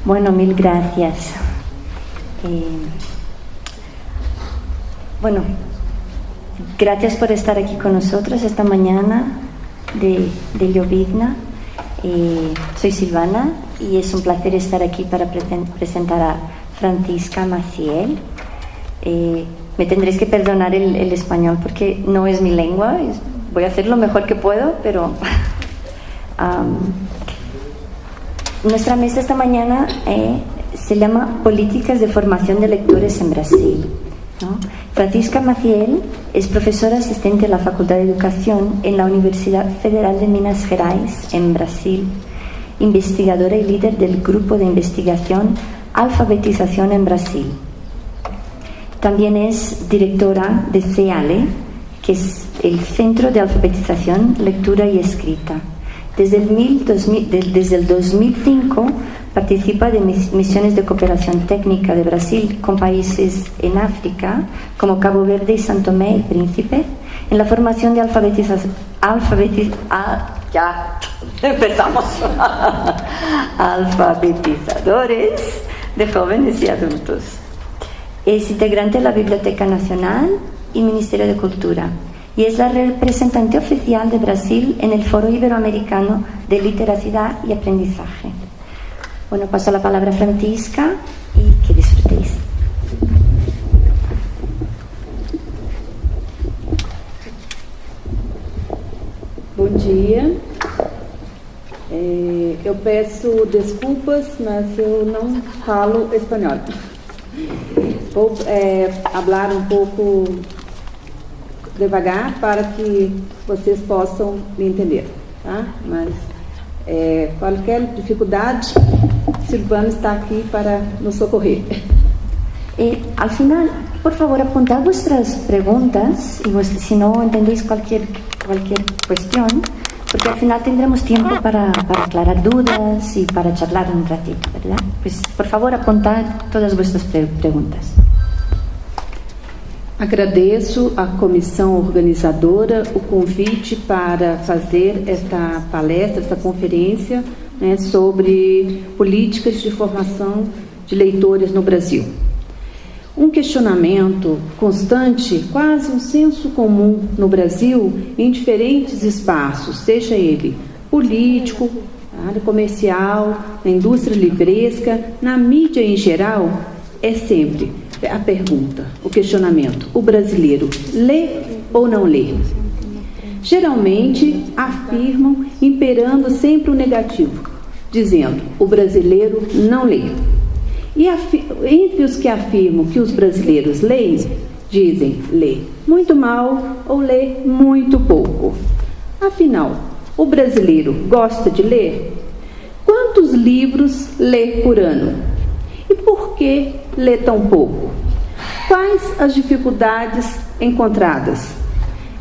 Bueno, mil gracias. Bueno, gracias por estar aquí con nosotros esta mañana de Llovizna. Soy Silvana y es un placer estar aquí para presentar a Francisca Maciel. Me tendréis que perdonar el español porque no es mi lengua. Voy a hacer lo mejor que puedo, pero nuestra mesa esta mañana se llama Políticas de Formación de Lectores en Brasil, ¿no? Francisca Maciel es profesora asistente de la Facultad de Educación en la Universidad Federal de Minas Gerais, en Brasil, investigadora y líder del grupo de investigación Alfabetización en Brasil. También es directora de CEALE, que es el Centro de Alfabetización, Lectura y Escrita. Desde el 2005 participa de misiones de cooperación técnica de Brasil con países en África, como Cabo Verde y São Tomé y Príncipe, en la formación de alfabetizadores de jóvenes y adultos. Es integrante de la Biblioteca Nacional y Ministerio de Cultura y es la representante oficial de Brasil en el Foro Iberoamericano de Literacidad y Aprendizaje. Bueno, paso la palabra a Francisca y que disfrutéis. Bom dia. Eu peço desculpas, mas eu não falo espanhol. Vou falar um pouco devagar para que vocês possam me entender, tá? Mas qualquer dificuldade, Silvana está aquí para nos socorrer. Al final, por favor, apuntad vuestras preguntas y si no entendéis cualquier cuestión, porque al final tendremos tiempo para aclarar dudas y para charlar un ratito, ¿verdad? Pues por favor, apuntad todas vuestras preguntas. Agradeço à comissão organizadora o convite para fazer esta palestra, esta conferência, né, sobre políticas de formação de leitores no Brasil. Um questionamento constante, quase um senso comum no Brasil, em diferentes espaços, seja ele político, na área comercial, na indústria livresca, na mídia em geral, é sempre a pergunta, o questionamento: o brasileiro lê ou não lê? Geralmente afirmam, imperando sempre o negativo, dizendo: o brasileiro não lê. E entre os que afirmam que os brasileiros leem, dizem: lê muito mal ou lê muito pouco. Afinal, o brasileiro gosta de ler? Quantos livros lê por ano? E por que lê tão pouco? Quais as dificuldades encontradas?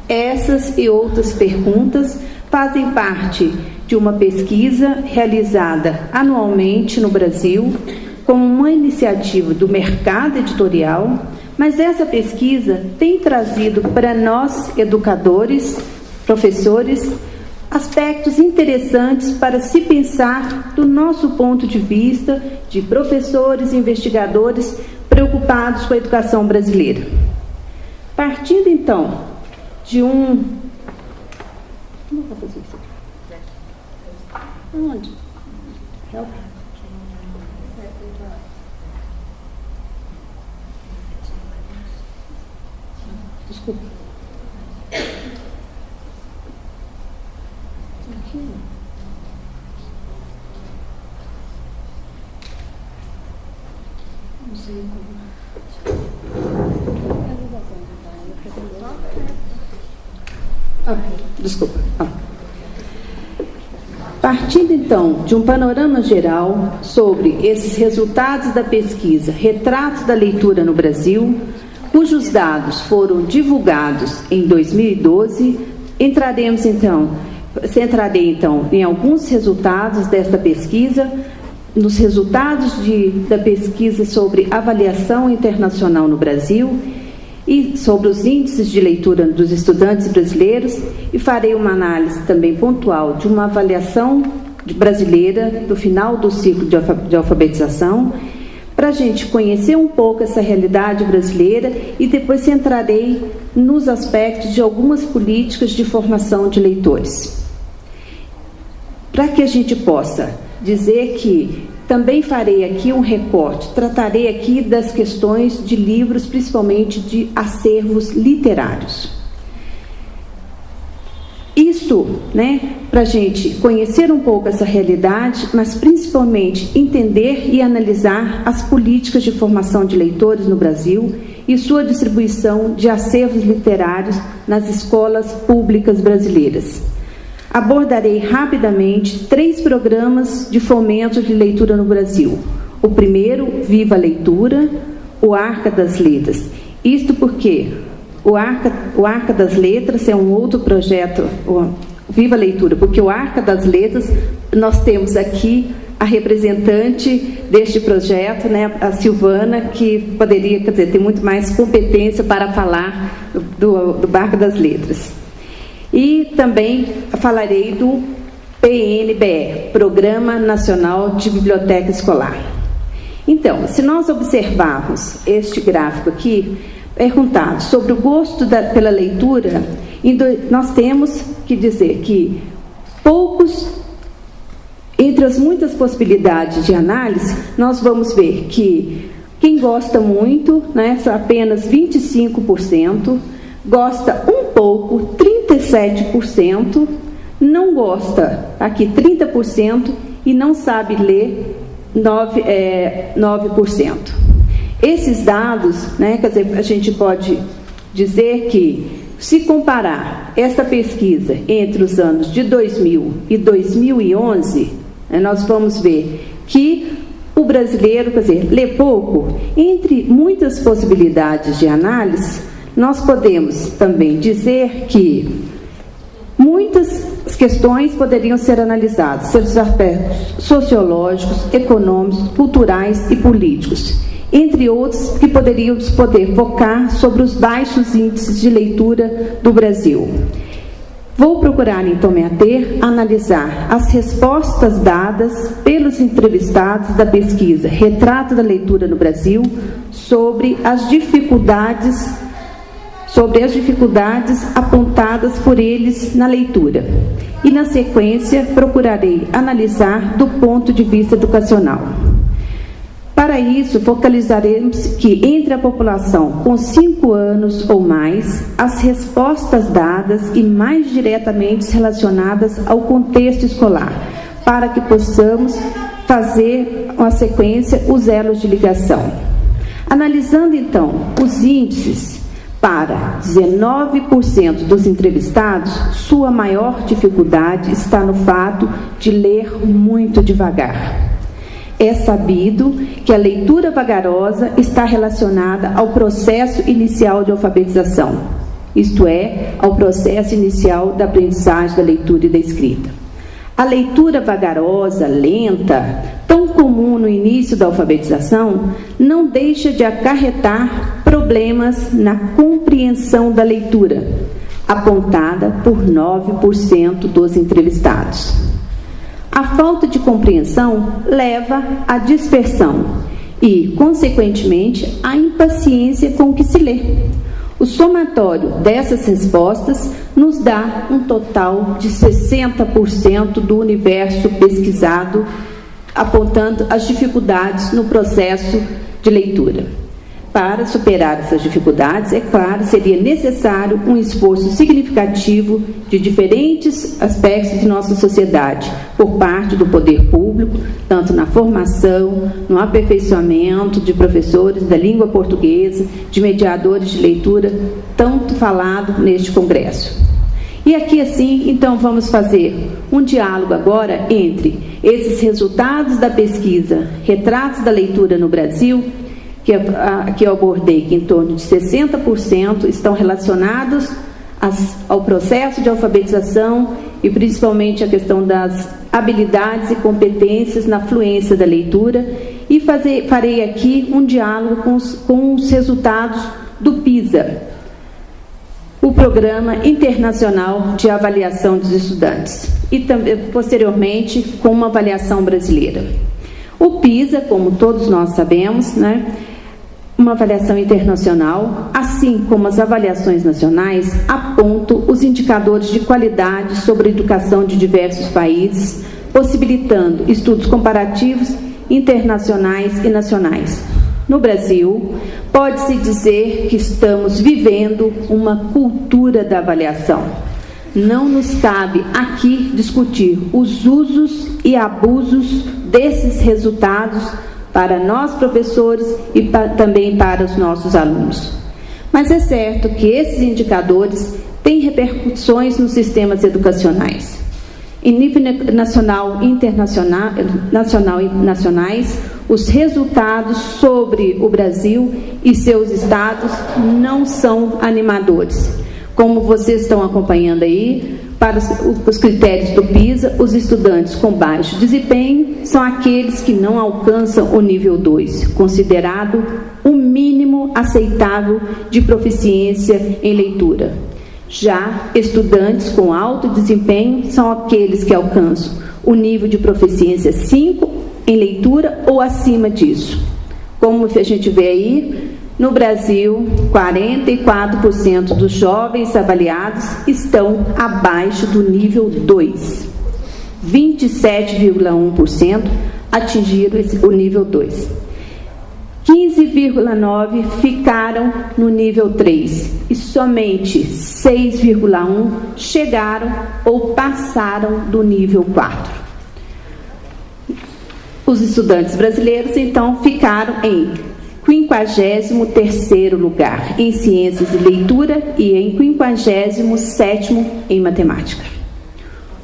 Essas e outras perguntas fazem parte de uma pesquisa realizada anualmente no Brasil como uma iniciativa do mercado editorial, mas essa pesquisa tem trazido para nós, educadores, professores, aspectos interessantes para se pensar do nosso ponto de vista de professores e investigadores preocupados com a educação brasileira. Partindo então de Como eu vou fazer isso aqui? Onde? Help. Desculpa. Não sei como. Desculpa. Partindo então de um panorama geral sobre esses resultados da pesquisa Retratos da Leitura no Brasil, cujos dados foram divulgados em 2012, centrarei então em alguns resultados desta pesquisa, nos resultados da pesquisa sobre avaliação internacional no Brasil e sobre os índices de leitura dos estudantes brasileiros, e farei uma análise também pontual de uma avaliação brasileira, do final do ciclo de alfabetização, para a gente conhecer um pouco essa realidade brasileira e depois centrarei nos aspectos de algumas políticas de formação de leitores. Para que a gente possa dizer que também farei aqui um recorte, tratarei aqui das questões de livros, principalmente de acervos literários. Isto, para a gente conhecer um pouco essa realidade, mas principalmente entender e analisar as políticas de formação de leitores no Brasil e sua distribuição de acervos literários nas escolas públicas brasileiras. Abordarei rapidamente 3 programas de fomento de leitura no Brasil. O primeiro, Viva a Leitura, o Arca das Letras. Isto porque o Arca das Letras é um outro projeto, Viva a Leitura, porque o Arca das Letras, nós temos aqui a representante deste projeto, a Silvana, que poderia, ter muito mais competência para falar do Arca das Letras. E também falarei do PNBE, Programa Nacional de Biblioteca Escolar. Então, se nós observarmos este gráfico aqui, perguntado sobre o gosto pela leitura, nós temos que dizer que entre as muitas possibilidades de análise, nós vamos ver que quem gosta muito, são apenas 25%, gosta um pouco, 37%, não gosta, aqui 30%, e não sabe ler, 9%. Esses dados, quer dizer, a gente pode dizer que, se comparar essa pesquisa entre os anos de 2000 e 2011, nós vamos ver que o brasileiro, quer dizer, lê pouco. Entre muitas possibilidades de análise, nós podemos também dizer que muitas questões poderiam ser analisadas, seus aspectos sociológicos, econômicos, culturais e políticos, entre outros que poderíamos focar sobre os baixos índices de leitura do Brasil. Vou procurar, então, me ater a analisar as respostas dadas pelos entrevistados da pesquisa Retrato da Leitura no Brasil sobre as dificuldades apontadas por eles na leitura. E, na sequência, procurarei analisar do ponto de vista educacional. Para isso, focalizaremos que, entre a população com 5 anos ou mais, as respostas dadas e mais diretamente relacionadas ao contexto escolar, para que possamos fazer uma sequência, os elos de ligação. Analisando, então, os índices, para 19% dos entrevistados, sua maior dificuldade está no fato de ler muito devagar. É sabido que a leitura vagarosa está relacionada ao processo inicial de alfabetização, isto é, ao processo inicial da aprendizagem da leitura e da escrita. A leitura vagarosa, lenta, tão comum no início da alfabetização, não deixa de acarretar problemas na compreensão da leitura, apontada por 9% dos entrevistados. A falta de compreensão leva à dispersão e, consequentemente, à impaciência com o que se lê. O somatório dessas respostas nos dá um total de 60% do universo pesquisado, apontando as dificuldades no processo de leitura. Para superar essas dificuldades, é claro, seria necessário um esforço significativo de diferentes aspectos de nossa sociedade, por parte do poder público, tanto na formação, no aperfeiçoamento de professores da língua portuguesa, de mediadores de leitura, tanto falado neste congresso. E aqui, assim, então, vamos fazer um diálogo agora entre esses resultados da pesquisa Retratos da Leitura no Brasil, que eu abordei, que em torno de 60% estão relacionados ao processo de alfabetização e principalmente a questão das habilidades e competências na fluência da leitura, e farei aqui um diálogo com os resultados do PISA. O Programa Internacional de Avaliação dos Estudantes e também, posteriormente, com uma avaliação brasileira. O PISA, como todos nós sabemos, né, uma avaliação internacional, assim como as avaliações nacionais, apontam os indicadores de qualidade sobre a educação de diversos países, possibilitando estudos comparativos internacionais e nacionais. No Brasil, pode-se dizer que estamos vivendo uma cultura da avaliação. Não nos cabe aqui discutir os usos e abusos desses resultados para nós professores e também para os nossos alunos. Mas é certo que esses indicadores têm repercussões nos sistemas educacionais. Em nível nacional e nacionais, os resultados sobre o Brasil e seus estados não são animadores. Como vocês estão acompanhando aí, para os critérios do PISA, os estudantes com baixo desempenho são aqueles que não alcançam o nível 2, considerado o mínimo aceitável de proficiência em leitura. Já estudantes com alto desempenho são aqueles que alcançam o nível de proficiência 5 em leitura ou acima disso. Como a gente vê aí, no Brasil, 44% dos jovens avaliados estão abaixo do nível 2. 27,1% atingiram o nível 2. 15,9% ficaram no nível 3 e somente 6,1% chegaram ou passaram do nível 4. Os estudantes brasileiros, então, ficaram em 53º lugar em ciências e leitura e em 57º em matemática.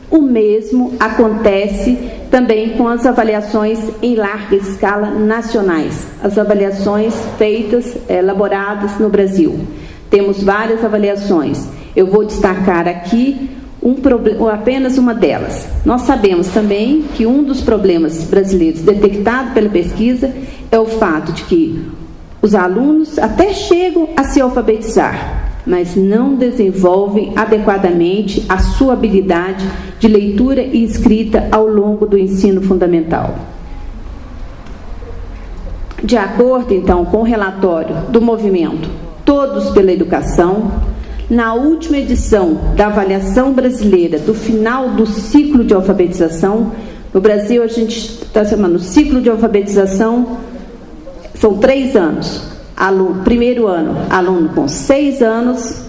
O mesmo acontece também com as avaliações em larga escala nacionais, as avaliações feitas, elaboradas no Brasil. Temos várias avaliações. Eu vou destacar aqui apenas uma delas. Nós sabemos também que um dos problemas brasileiros detectado pela pesquisa é o fato de que os alunos até chegam a se alfabetizar, mas não desenvolvem adequadamente a sua habilidade de leitura e escrita ao longo do ensino fundamental. De acordo, então, com o relatório do movimento Todos pela Educação, na última edição da avaliação brasileira do final do ciclo de alfabetização, no Brasil a gente está chamando ciclo de alfabetização, são 3 anos. Primeiro ano, aluno com 6 anos.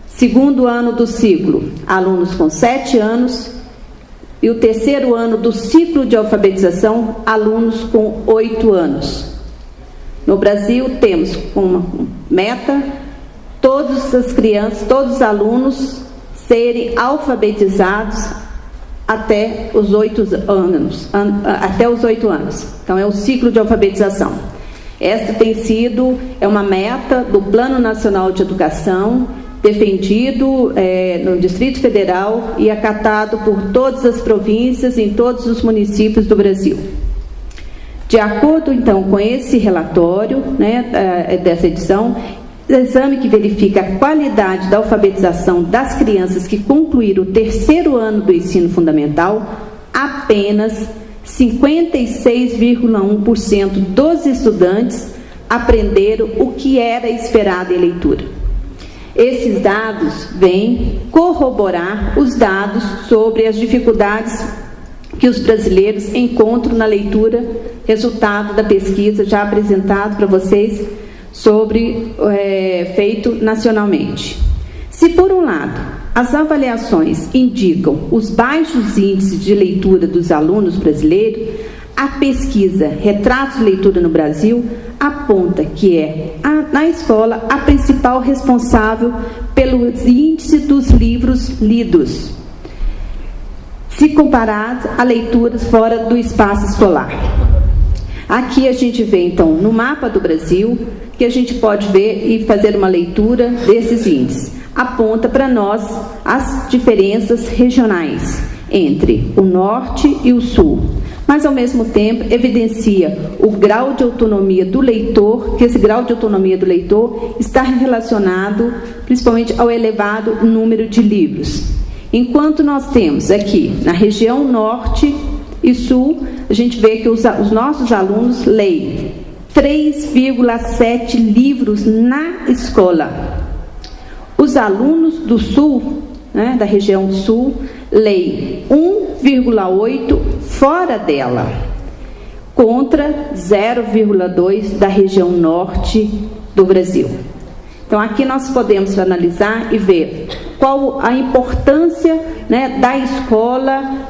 Segundo ano do ciclo, alunos com 7 anos. E o terceiro ano do ciclo de alfabetização, alunos com 8 anos. No Brasil, temos como meta todas as crianças, todos os alunos serem alfabetizados até os 8 anos. Então, é o ciclo de alfabetização. Esta tem sido uma meta do Plano Nacional de Educação, defendido no Distrito Federal e acatado por todas as províncias em todos os municípios do Brasil. De acordo, então, com esse relatório, dessa edição, o exame que verifica a qualidade da alfabetização das crianças que concluíram o terceiro ano do ensino fundamental, apenas 56,1% dos estudantes aprenderam o que era esperado em leitura. Esses dados vêm corroborar os dados sobre as dificuldades que os brasileiros encontram na leitura, resultado da pesquisa já apresentado para vocês, feito nacionalmente. Se, por um lado, as avaliações indicam os baixos índices de leitura dos alunos brasileiros, a pesquisa Retratos de Leitura no Brasil aponta que na escola, a principal responsável pelo índice dos livros lidos, se comparado a leituras fora do espaço escolar. Aqui a gente vê, então, no mapa do Brasil, que a gente pode ver e fazer uma leitura desses índices. Aponta para nós as diferenças regionais entre o norte e o sul, mas ao mesmo tempo evidencia o grau de autonomia do leitor, que esse grau de autonomia do leitor está relacionado principalmente ao elevado número de livros. Enquanto nós temos aqui, na região norte e sul, a gente vê que os nossos alunos leem 3,7 livros na escola. Os alunos do sul, né, da região sul, leem 1,8 fora dela, contra 0,2 da região norte do Brasil. Então, aqui nós podemos analisar e ver qual a importância, né, da escola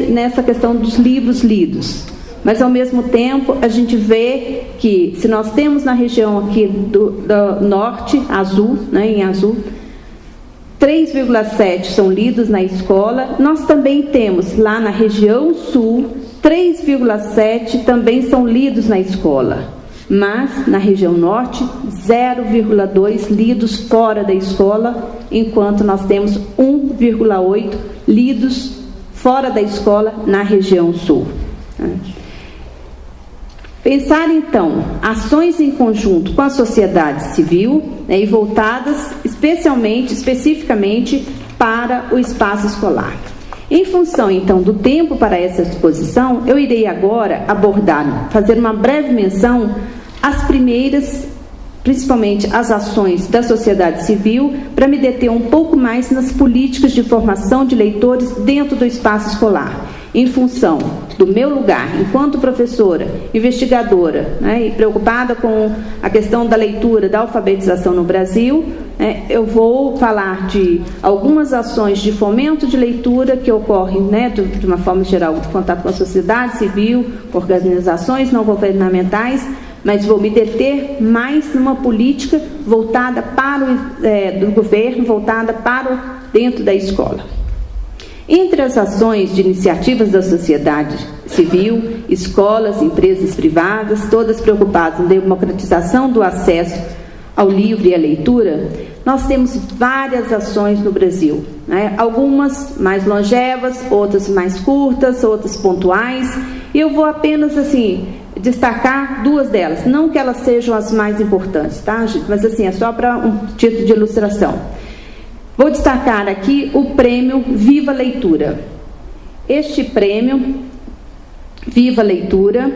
nessa questão dos livros lidos. Mas, ao mesmo tempo, a gente vê que, se nós temos na região aqui do norte, azul, né, em azul, 3,7 são lidos na escola, nós também temos lá na região sul, 3,7 também são lidos na escola. Mas, na região norte, 0,2 lidos fora da escola, enquanto nós temos 1,8 lidos fora da escola na região sul. Pensar, então, ações em conjunto com a sociedade civil, né, e voltadas especificamente para o espaço escolar. Em função, então, do tempo para essa exposição, eu irei agora abordar, fazer uma breve menção às primeiras, principalmente as ações da sociedade civil, para me deter um pouco mais nas políticas de formação de leitores dentro do espaço escolar. Em função do meu lugar, enquanto professora, investigadora, né, e preocupada com a questão da leitura, da alfabetização no Brasil, eu vou falar de algumas ações de fomento de leitura que ocorrem, né, de uma forma geral, em contato com a sociedade civil, com organizações não governamentais, mas vou me deter mais numa política voltada para do governo, voltada para dentro da escola. Entre as ações de iniciativas da sociedade civil, escolas, empresas privadas, todas preocupadas na democratização do acesso ao livro e à leitura, nós temos várias ações no Brasil, né? Algumas mais longevas, outras mais curtas, outras pontuais, e eu vou apenas, assim, destacar duas delas, não que elas sejam as mais importantes, tá, gente? Mas, assim, é só para um título de ilustração. Vou destacar aqui o prêmio Viva Leitura. Este prêmio, Viva Leitura,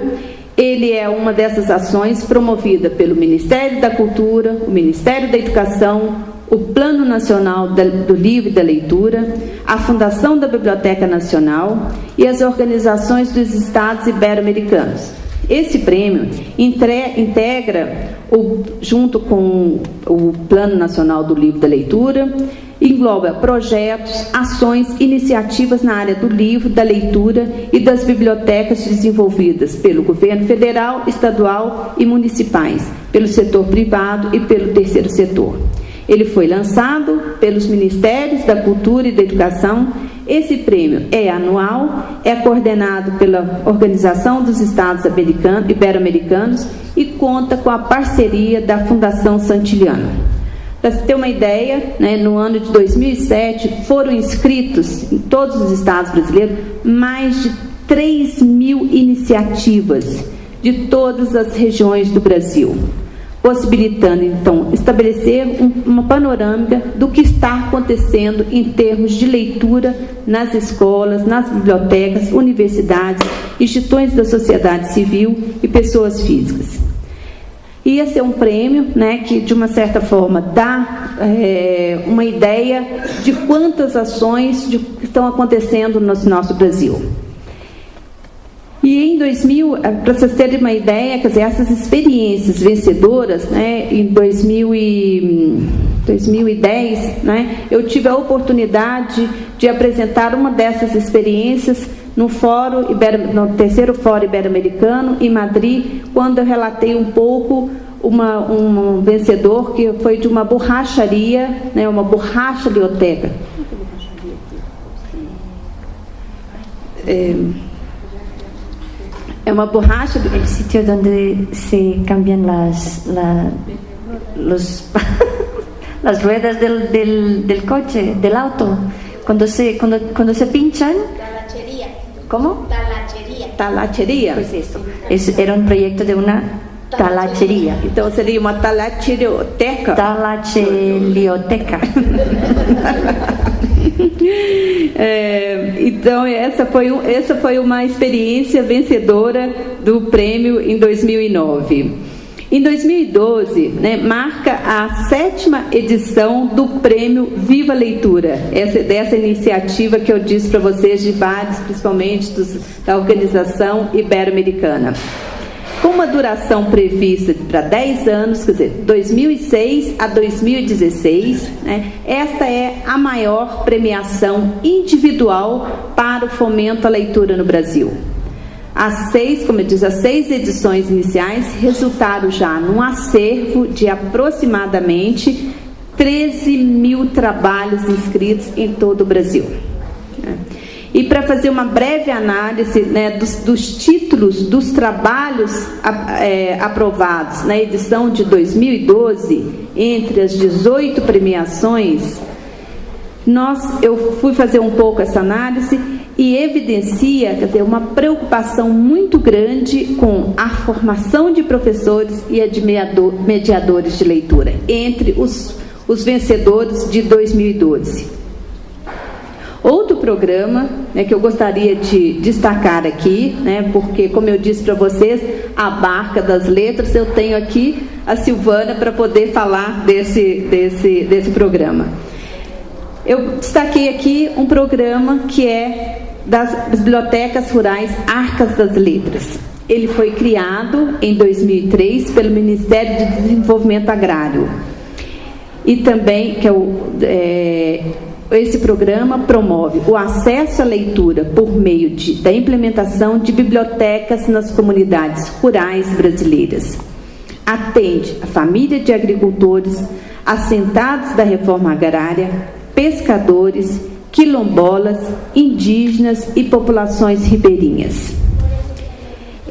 ele é uma dessas ações promovida pelo Ministério da Cultura, o Ministério da Educação, o Plano Nacional do Livro e da Leitura, a Fundação da Biblioteca Nacional e as organizações dos Estados Ibero-Americanos. Esse prêmio integra, junto com o Plano Nacional do Livro e da Leitura, engloba projetos, ações, iniciativas na área do livro, da leitura e das bibliotecas desenvolvidas pelo governo federal, estadual e municipais, pelo setor privado e pelo terceiro setor. Ele foi lançado pelos Ministérios da Cultura e da Educação. Esse prêmio é anual, é coordenado pela Organização dos Estados Ibero-Americanos e conta com a parceria da Fundação Santiliana. Para se ter uma ideia, né, no ano de 2007 foram inscritos em todos os estados brasileiros mais de 3.000 iniciativas de todas as regiões do Brasil, possibilitando, então, estabelecer uma panorâmica do que está acontecendo em termos de leitura nas escolas, nas bibliotecas, universidades, instituições da sociedade civil e pessoas físicas. Ia ser um prêmio, né, que, de uma certa forma, dá uma ideia de quantas ações estão acontecendo no nosso Brasil. E em 2000, para vocês terem uma ideia, quer dizer, essas experiências vencedoras, né, em 2010, né, eu tive a oportunidade de apresentar uma dessas experiências no terceiro Fórum Ibero-Americano, em Madrid, quando eu relatei um pouco um vencedor que foi de uma borracharia, né, uma borracharioteca. É uma borracha... El sitio donde se cambian las ruedas del coche, del auto, cuando se pinchan. Talachería. ¿Cómo? Talachería. Talachería. Pues eso. Era un proyecto de una Talacheria. Então seria uma talacherioteca. Talachelioteca. Então essa foi uma experiência vencedora do prêmio em 2009. Em 2012, né, marca a 7ª edição do prêmio Viva Leitura, dessa iniciativa que eu disse para vocês, de vários, principalmente da Organização Ibero-Americana. Com uma duração prevista para 10 anos, quer dizer, 2006 a 2016, né, esta é a maior premiação individual para o fomento à leitura no Brasil. As 6 edições iniciais resultaram já num acervo de aproximadamente 13 mil trabalhos inscritos em todo o Brasil. E para fazer uma breve análise, né, dos títulos dos trabalhos aprovados na edição de 2012, entre as 18 premiações, eu fui fazer um pouco essa análise e evidencia, quer dizer, uma preocupação muito grande com a formação de professores e a de mediadores de leitura, entre os vencedores de 2012. Outro programa, né, que eu gostaria de destacar aqui, né, porque, como eu disse para vocês, a Barca das Letras, eu tenho aqui a Silvana para poder falar desse programa. Eu destaquei aqui um programa que é das Bibliotecas Rurais Arcas das Letras. Ele foi criado em 2003 pelo Ministério de Desenvolvimento Agrário. E também, esse programa promove o acesso à leitura por meio da implementação de bibliotecas nas comunidades rurais brasileiras. Atende a família de agricultores, assentados da reforma agrária, pescadores, quilombolas, indígenas e populações ribeirinhas.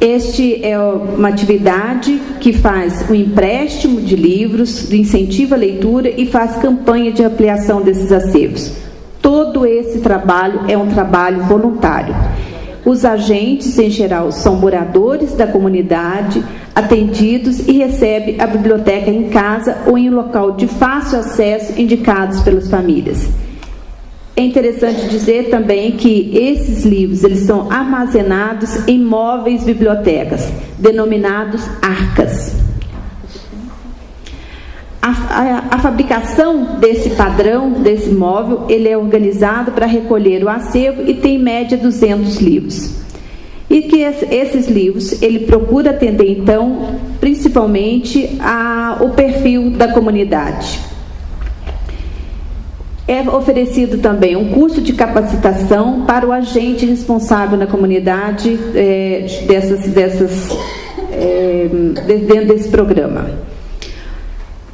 Este é uma atividade que faz o empréstimo de livros, do incentivo à leitura e faz campanha de ampliação desses acervos. Todo esse trabalho é um trabalho voluntário. Os agentes, em geral, são moradores da comunidade, atendidos e recebem a biblioteca em casa ou em um local de fácil acesso indicados pelas famílias. É interessante dizer também que esses livros eles são armazenados em móveis bibliotecas, denominados arcas. A fabricação desse padrão, desse móvel, ele é organizado para recolher o acervo e tem em média 200 livros. E que esses livros, ele procura atender, então, principalmente o perfil da comunidade. É oferecido também um curso de capacitação para o agente responsável na comunidade dentro desse programa.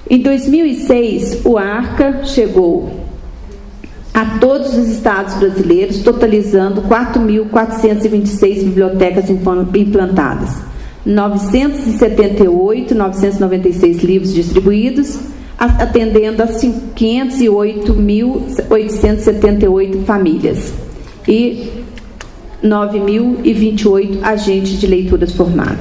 Em 2006, o ARCA chegou a todos os estados brasileiros, totalizando 4.426 bibliotecas implantadas, 996 livros distribuídos, atendendo a 508.878 famílias e 9.028 agentes de leituras formados.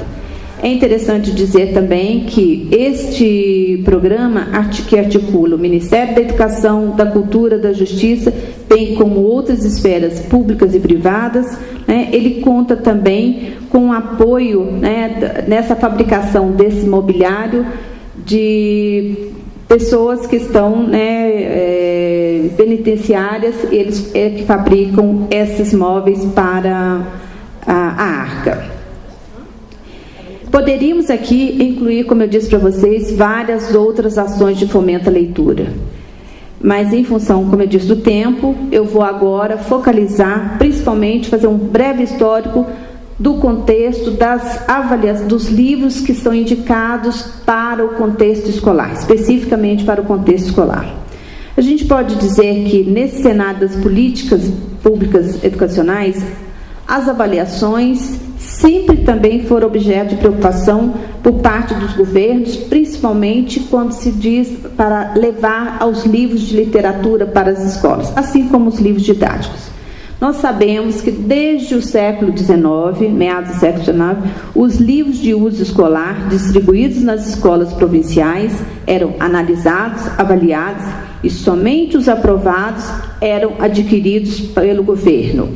É interessante dizer também que este programa que articula o Ministério da Educação, da Cultura, da Justiça, bem como outras esferas públicas e privadas, né, ele conta também com apoio, né, nessa fabricação desse mobiliário de pessoas que estão, né, penitenciárias, eles que fabricam esses móveis para a ARCA. Poderíamos aqui incluir, como eu disse para vocês, várias outras ações de fomento à leitura. Mas, em função, como eu disse, do tempo, eu vou agora focalizar, principalmente, fazer um breve histórico do contexto dos livros que são indicados para o contexto escolar, especificamente para o contexto escolar. A gente pode dizer que, nesse cenário das políticas públicas educacionais, as avaliações sempre também foram objeto de preocupação por parte dos governos, principalmente quando se diz para levar aos livros de literatura para as escolas, assim como os livros didáticos. nós sabemos que desde o século XIX, meados do século XIX, os livros de uso escolar distribuídos nas escolas provinciais eram analisados, avaliados e somente os aprovados eram adquiridos pelo governo.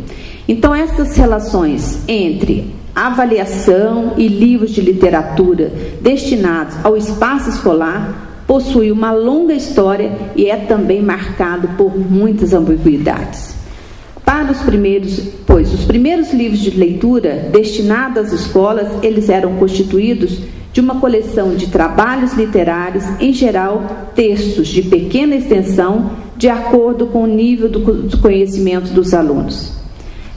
Então, essas relações entre avaliação e livros de literatura destinados ao espaço escolar possui uma longa história e é também marcado por muitas ambiguidades. Para os primeiros livros de leitura destinados às escolas, eles eram constituídos de uma coleção de trabalhos literários, em geral, textos de pequena extensão, de acordo com o nível do conhecimento dos alunos.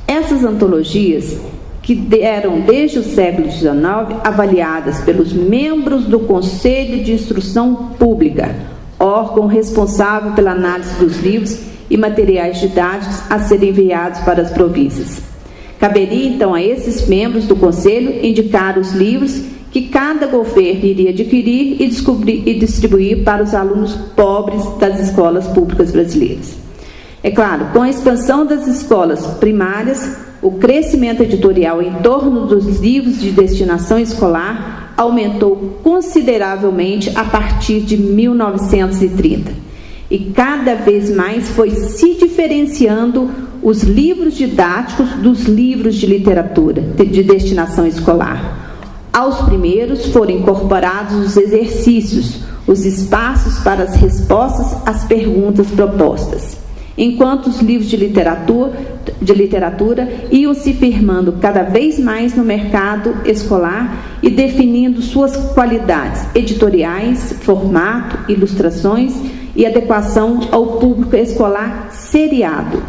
Essas antologias, que eram desde o século XIX avaliadas pelos membros do Conselho de Instrução Pública, órgão responsável pela análise dos livros e materiais didáticos a serem enviados para as províncias. Caberia, então, a esses membros do Conselho indicar os livros que cada governo iria adquirir e distribuir para os alunos pobres das escolas públicas brasileiras. É claro, com a expansão das escolas primárias, o crescimento editorial em torno dos livros de destinação escolar aumentou consideravelmente a partir de 1930. E cada vez mais foi se diferenciando os livros didáticos dos livros de literatura de destinação escolar. Aos primeiros foram incorporados os exercícios, os espaços para as respostas às perguntas propostas, enquanto os livros de literatura iam se firmando cada vez mais no mercado escolar e definindo suas qualidades editoriais, formato, ilustrações e adequação ao público escolar seriado.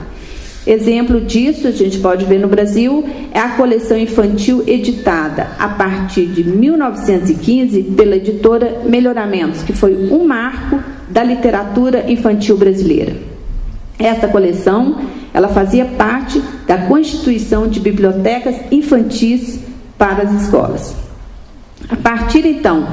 Exemplo disso, a gente pode ver no Brasil, é a coleção infantil editada a partir de 1915 pela editora Melhoramentos, que foi um marco da literatura infantil brasileira. Esta coleção, ela fazia parte da constituição de bibliotecas infantis para as escolas. A partir, então,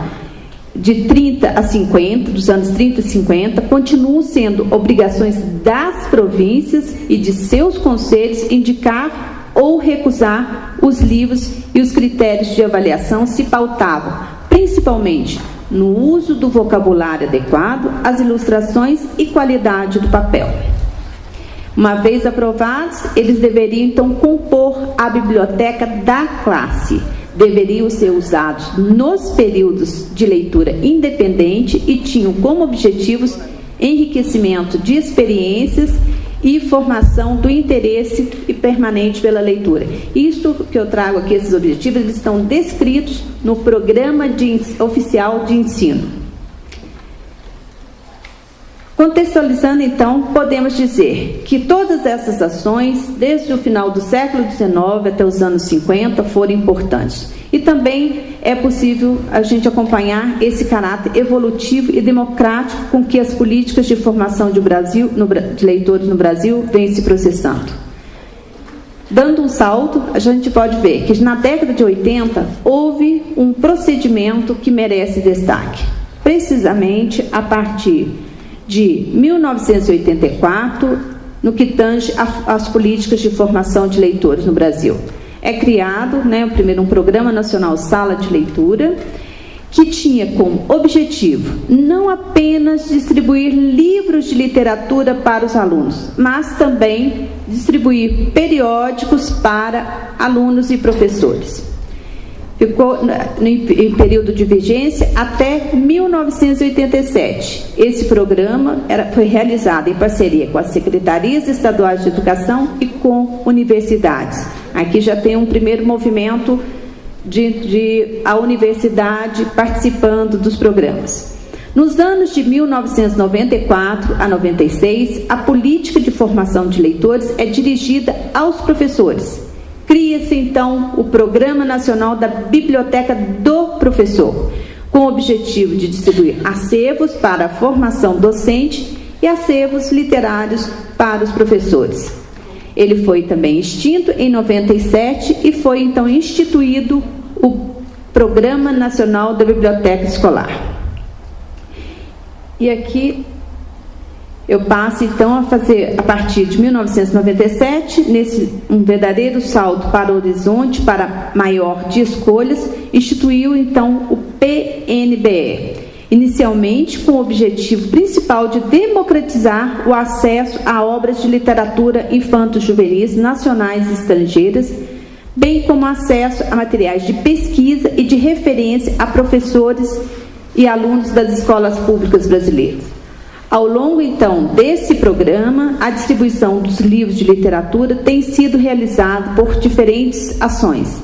de 30 a 50, dos anos 30 e 50, continuam sendo obrigações das províncias e de seus conselhos indicar ou recusar os livros, e os critérios de avaliação se pautavam, principalmente, no uso do vocabulário adequado, as ilustrações e qualidade do papel. Uma vez aprovados, eles deveriam então compor a biblioteca da classe. Deveriam ser usados nos períodos de leitura independente e tinham como objetivos enriquecimento de experiências e formação do interesse e permanente pela leitura. Isto que eu trago aqui, esses objetivos, eles estão descritos no Programa Oficial de Ensino. Contextualizando, então, podemos dizer que todas essas ações, desde o final do século XIX até os anos 50, foram importantes. E também é possível a gente acompanhar esse caráter evolutivo e democrático com que as políticas de formação de leitores no Brasil vêm se processando. Dando um salto, a gente pode ver que na década de 80 houve um procedimento que merece destaque, precisamente a partir de 1984, no que tange às políticas de formação de leitores no Brasil. É criado, primeiro, um Programa Nacional Sala de Leitura, que tinha como objetivo não apenas distribuir livros de literatura para os alunos, mas também distribuir periódicos para alunos e professores. Ficou em período de vigência até 1987. Esse programa foi realizado em parceria com as secretarias estaduais de educação e com universidades. Aqui já tem um primeiro movimento de a universidade participando dos programas. Nos anos de 1994 a 96, a política de formação de leitores é dirigida aos professores. Cria-se, então, o Programa Nacional da Biblioteca do Professor, com o objetivo de distribuir acervos para a formação docente e acervos literários para os professores. Ele foi também extinto em 97 e foi, então, instituído o Programa Nacional da Biblioteca Escolar. E aqui eu passo então a fazer, a partir de 1997, um verdadeiro salto para o horizonte, para maior de escolhas, instituiu então o PNBE, inicialmente com o objetivo principal de democratizar o acesso a obras de literatura infanto-juvenis nacionais e estrangeiras, bem como acesso a materiais de pesquisa e de referência a professores e alunos das escolas públicas brasileiras. Ao longo, então, desse programa, a distribuição dos livros de literatura tem sido realizada por diferentes ações.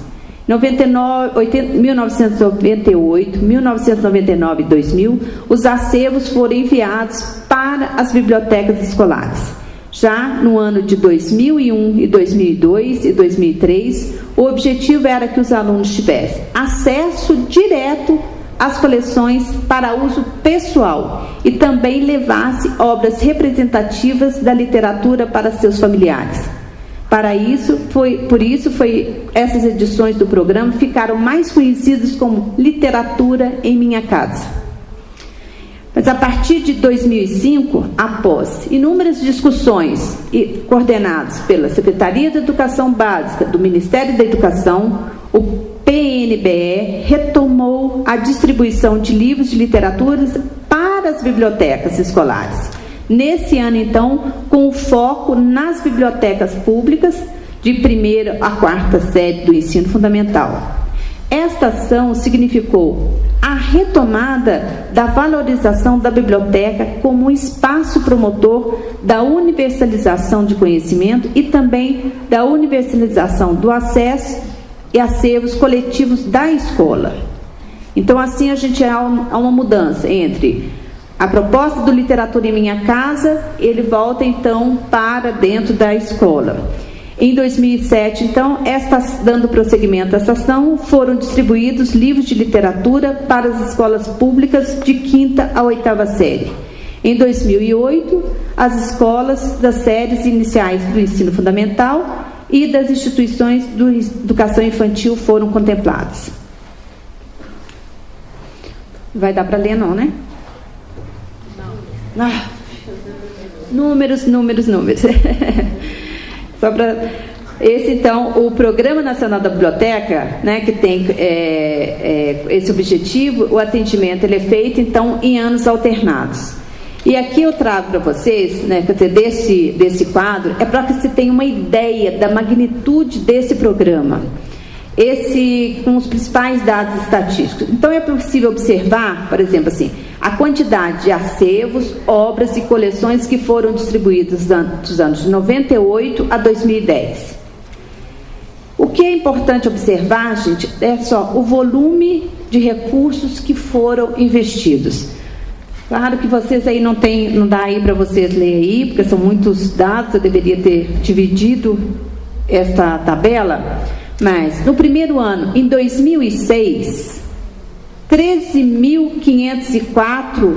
1998, 1999 e 2000, os acervos foram enviados para as bibliotecas escolares. Já no ano de 2001 e 2002 e 2003, o objetivo era que os alunos tivessem acesso direto às coleções para uso pessoal e também levasse obras representativas da literatura para seus familiares. Por isso, essas edições do programa ficaram mais conhecidas como Literatura em Minha Casa. Mas a partir de 2005, após inúmeras discussões coordenadas pela Secretaria da Educação Básica do Ministério da Educação, o PNBE retomou a distribuição de livros de literatura para as bibliotecas escolares. Nesse ano, então, com o foco nas bibliotecas públicas de 1ª a 4ª série do ensino fundamental. Esta ação significou a retomada da valorização da biblioteca como um espaço promotor da universalização de conhecimento e também da universalização do acesso e acervos coletivos da escola. Então, assim, a gente há uma mudança entre a proposta do Literatura em Minha Casa, ele volta, então, para dentro da escola. Em 2007, então, dando prosseguimento a essa ação, foram distribuídos livros de literatura para as escolas públicas de 5ª a 8ª série. Em 2008, as escolas das séries iniciais do ensino fundamental e das instituições de educação infantil foram contempladas. Vai dar para ler, não, né? Não. Números. Só para... Esse, então, o Programa Nacional da Biblioteca, né, que tem esse objetivo, o atendimento ele é feito, então, em anos alternados. E aqui eu trago para vocês, né, quer dizer, desse quadro, é para que você tenha uma ideia da magnitude desse programa, com os principais dados estatísticos. Então, é possível observar, por exemplo, assim, a quantidade de acervos, obras e coleções que foram distribuídos dos anos de 98 a 2010. O que é importante observar, gente, é só o volume de recursos que foram investidos. Claro que vocês aí não dá aí para vocês ler aí, porque são muitos dados, eu deveria ter dividido esta tabela, mas no primeiro ano, em 2006, 13.504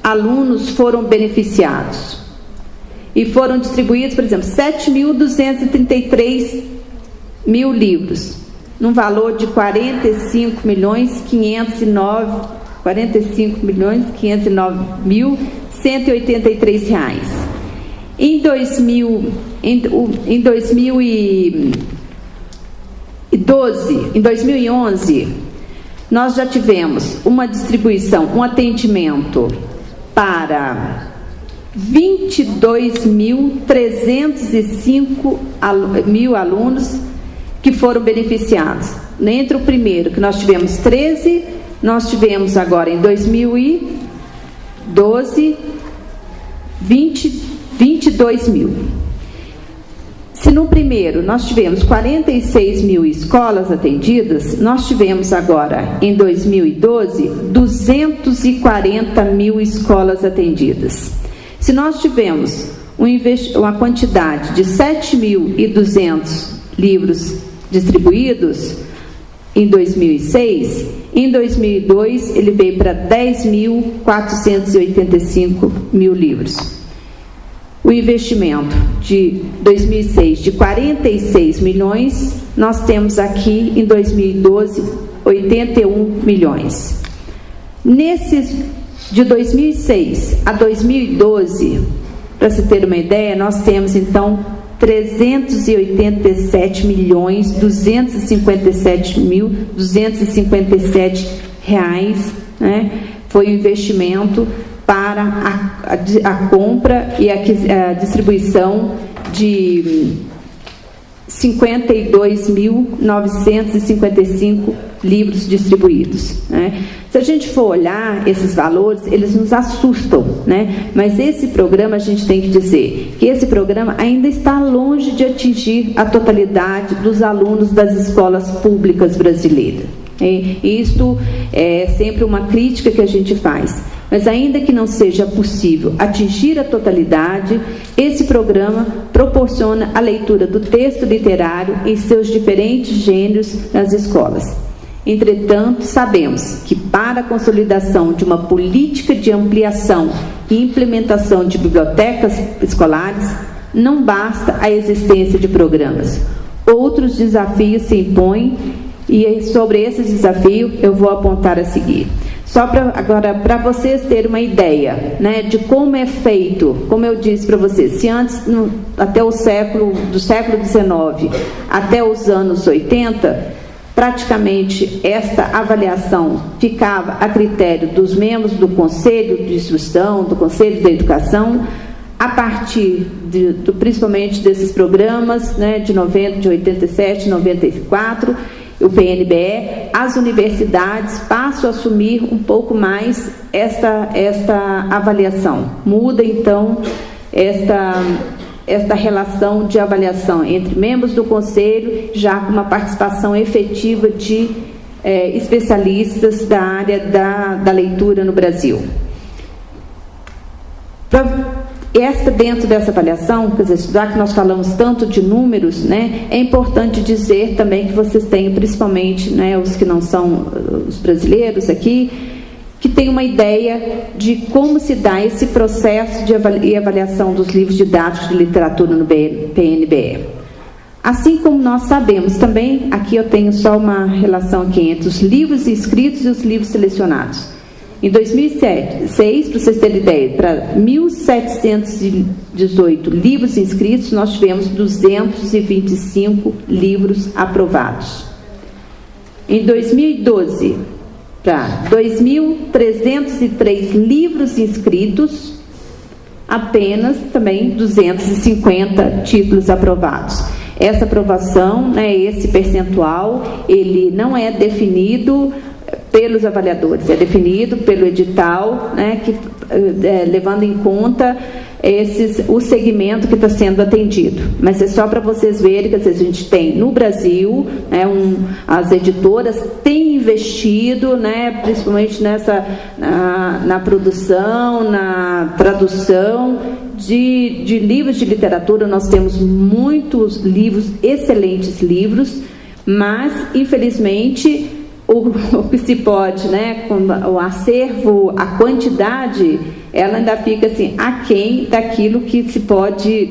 alunos foram beneficiados e foram distribuídos, por exemplo, 7.233 mil livros, num valor de 45.509.183 reais. Em 2011, nós já tivemos uma distribuição, um atendimento para 22.305 mil alunos que foram beneficiados. Entre o primeiro, que nós tivemos 13, nós tivemos agora em 2012, 22 mil. Se no primeiro nós tivemos 46 mil escolas atendidas, nós tivemos agora, em 2012, 240 mil escolas atendidas. Se nós tivemos uma quantidade de 7.200 livros distribuídos em 2006, em 2002 ele veio para 10.485 mil livros. O investimento de 2006 de 46 milhões, nós temos aqui em 2012 81 milhões. Nesses de 2006 a 2012, Para se ter uma ideia, nós temos então 387.257.257 reais, né? Foi o investimento para a compra e a distribuição de 52.955 livros distribuídos, né? Se a gente for olhar esses valores, eles nos assustam, né? Mas esse programa, a gente tem que dizer que esse programa ainda está longe de atingir a totalidade dos alunos das escolas públicas brasileiras. E isto é sempre uma crítica que a gente faz. Mas ainda que não seja possível atingir a totalidade, esse programa proporciona a leitura do texto literário em seus diferentes gêneros nas escolas. Entretanto, sabemos que para a consolidação de uma política de ampliação e implementação de bibliotecas escolares, não basta a existência de programas. Outros desafios se impõem e sobre esse desafio eu vou apontar a seguir. Só para vocês terem uma ideia, né, de como é feito, como eu disse para vocês, se antes, até do século XIX até os anos 80, praticamente esta avaliação ficava a critério dos membros do Conselho de Instrução, do Conselho da Educação, a partir principalmente desses programas, né, de 87, 94, o PNBE, as universidades passam a assumir um pouco mais esta avaliação. Muda, então, esta relação de avaliação entre membros do Conselho, já com uma participação efetiva de especialistas da área da leitura no Brasil. Dentro dessa avaliação, quer dizer, já que nós falamos tanto de números, né, é importante dizer também que vocês têm, principalmente, né, os que não são os brasileiros aqui, que tem uma ideia de como se dá esse processo de avaliação dos livros didáticos de literatura no PNBE. Assim como nós sabemos também, aqui eu tenho só uma relação aqui entre os livros inscritos e os livros selecionados. Em 2006, para vocês terem ideia, para 1.718 livros inscritos, nós tivemos 225 livros aprovados. Em 2012, para 2.303 livros inscritos, apenas também 250 títulos aprovados. Essa aprovação, né, esse percentual, ele não é definido pelos avaliadores, é definido pelo edital, né, levando em conta o segmento que está sendo atendido. Mas é só para vocês verem que a gente tem no Brasil, né, as editoras têm investido, né, principalmente na produção, na tradução de livros de literatura. Nós temos muitos livros, excelentes livros, mas infelizmente o que se pode, né, o acervo, a quantidade, ela ainda fica assim, aquém daquilo que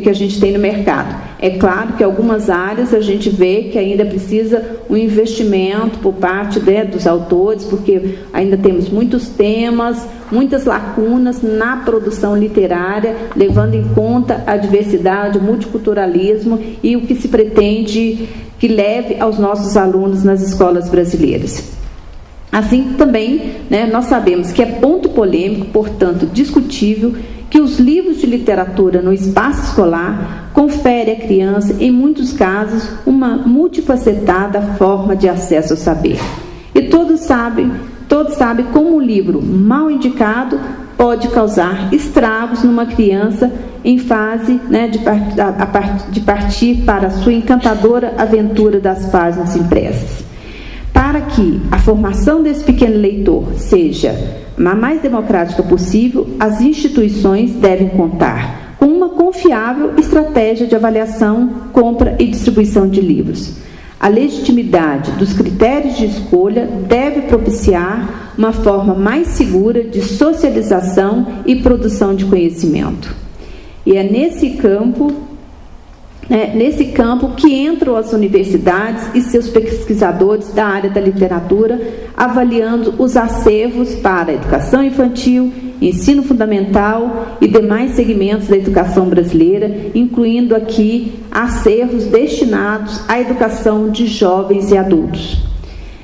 a gente tem no mercado. É claro que algumas áreas a gente vê que ainda precisa um investimento por parte, né, dos autores, porque ainda temos muitos temas, muitas lacunas na produção literária, levando em conta a diversidade, o multiculturalismo e o que se pretende que leve aos nossos alunos nas escolas brasileiras. Assim também, né, nós sabemos que é ponto polêmico, portanto discutível, que os livros de literatura no espaço escolar confere à criança, em muitos casos, uma multifacetada forma de acesso ao saber. E todos sabem como um livro mal indicado pode causar estragos numa criança em fase, né, de partir para a sua encantadora aventura das páginas impressas. Para que a formação desse pequeno leitor seja a mais democrática possível, as instituições devem contar com uma confiável estratégia de avaliação, compra e distribuição de livros. A legitimidade dos critérios de escolha deve propiciar uma forma mais segura de socialização e produção de conhecimento. E é nesse campo que entram as universidades e seus pesquisadores da área da literatura, avaliando os acervos para a educação infantil, ensino fundamental e demais segmentos da educação brasileira, incluindo aqui acervos destinados à educação de jovens e adultos.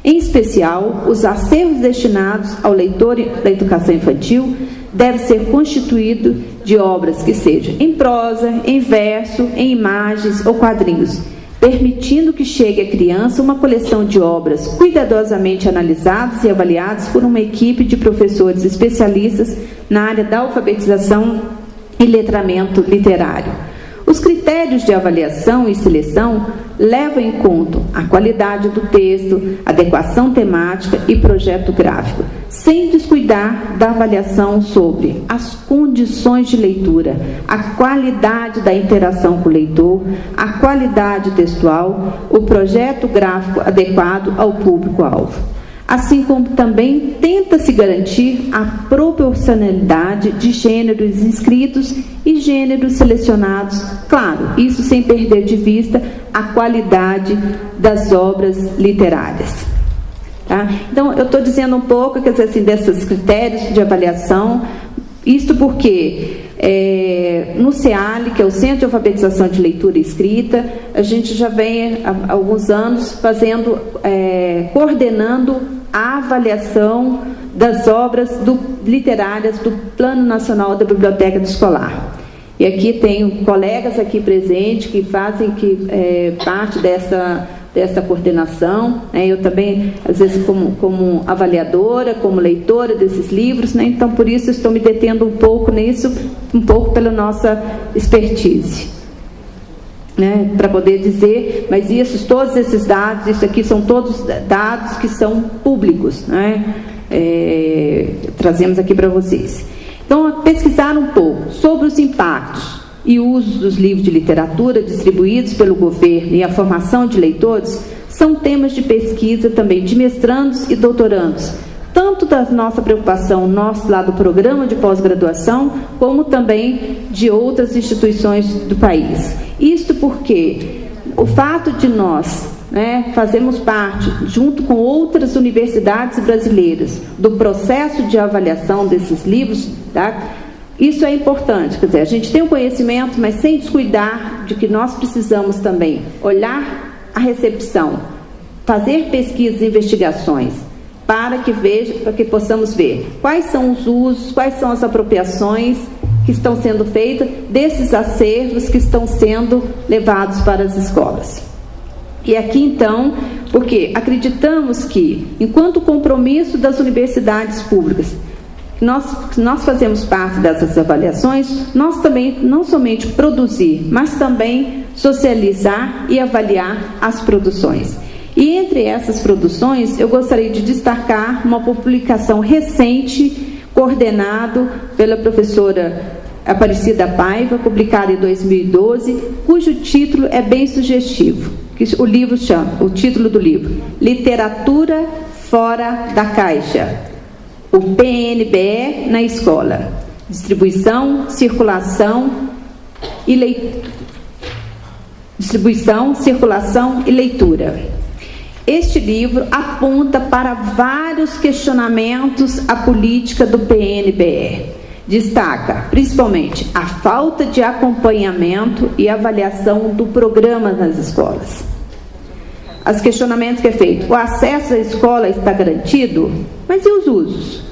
Em especial, os acervos destinados ao leitor da educação infantil devem ser constituídos de obras que sejam em prosa, em verso, em imagens ou quadrinhos, permitindo que chegue à criança uma coleção de obras cuidadosamente analisadas e avaliadas por uma equipe de professores especialistas na área da alfabetização e letramento literário. Os critérios de avaliação e seleção levam em conta a qualidade do texto, adequação temática e projeto gráfico, sem descuidar da avaliação sobre as condições de leitura, a qualidade da interação com o leitor, a qualidade textual, o projeto gráfico adequado ao público-alvo. Assim como também tenta-se garantir a proporcionalidade de gêneros inscritos e gêneros selecionados, claro, isso sem perder de vista a qualidade das obras literárias. Tá? Então, eu estou dizendo um pouco, quer dizer, assim, desses critérios de avaliação, isto porque no CEALI, que é o Centro de Alfabetização de Leitura e Escrita, a gente já vem há alguns anos fazendo, coordenando a avaliação das obras literárias do Plano Nacional da Biblioteca Escolar. E aqui tenho colegas aqui presentes que fazem parte dessa coordenação, né? Eu também, às vezes, como avaliadora, como leitora desses livros, né? Então, por isso, estou me detendo um pouco nisso, um pouco pela nossa expertise, né? Para poder dizer, mas todos esses dados, isso aqui são todos dados que são públicos, né? Trazemos aqui para vocês. Então, pesquisar um pouco sobre os impactos e uso dos livros de literatura distribuídos pelo governo e a formação de leitores são temas de pesquisa também de mestrandos e doutorandos, tanto da nossa preocupação, nosso lá do programa de pós-graduação, como também de outras instituições do país. Isto porque o fato de nós fazermos parte, junto com outras universidades brasileiras, do processo de avaliação desses livros, tá? Isso é importante, quer dizer, a gente tem o conhecimento, mas sem descuidar de que nós precisamos também olhar a recepção, fazer pesquisas e investigações, para que possamos ver quais são os usos, quais são as apropriações que estão sendo feitas desses acervos que estão sendo levados para as escolas. E aqui, então, porque acreditamos que, enquanto compromisso das universidades públicas, nós fazemos parte dessas avaliações, nós também não somente produzir, mas também socializar e avaliar as produções. E entre essas produções, eu gostaria de destacar uma publicação recente, coordenado pela professora Aparecida Paiva, publicada em 2012, cujo título é bem sugestivo. O título do livro, Literatura Fora da Caixa. O PNBE na escola, distribuição, circulação e leitura. Este livro aponta para vários questionamentos à política do PNBE. Destaca, principalmente, a falta de acompanhamento e avaliação do programa nas escolas. Os questionamentos que é feito: o acesso à escola está garantido? Mas e os usos?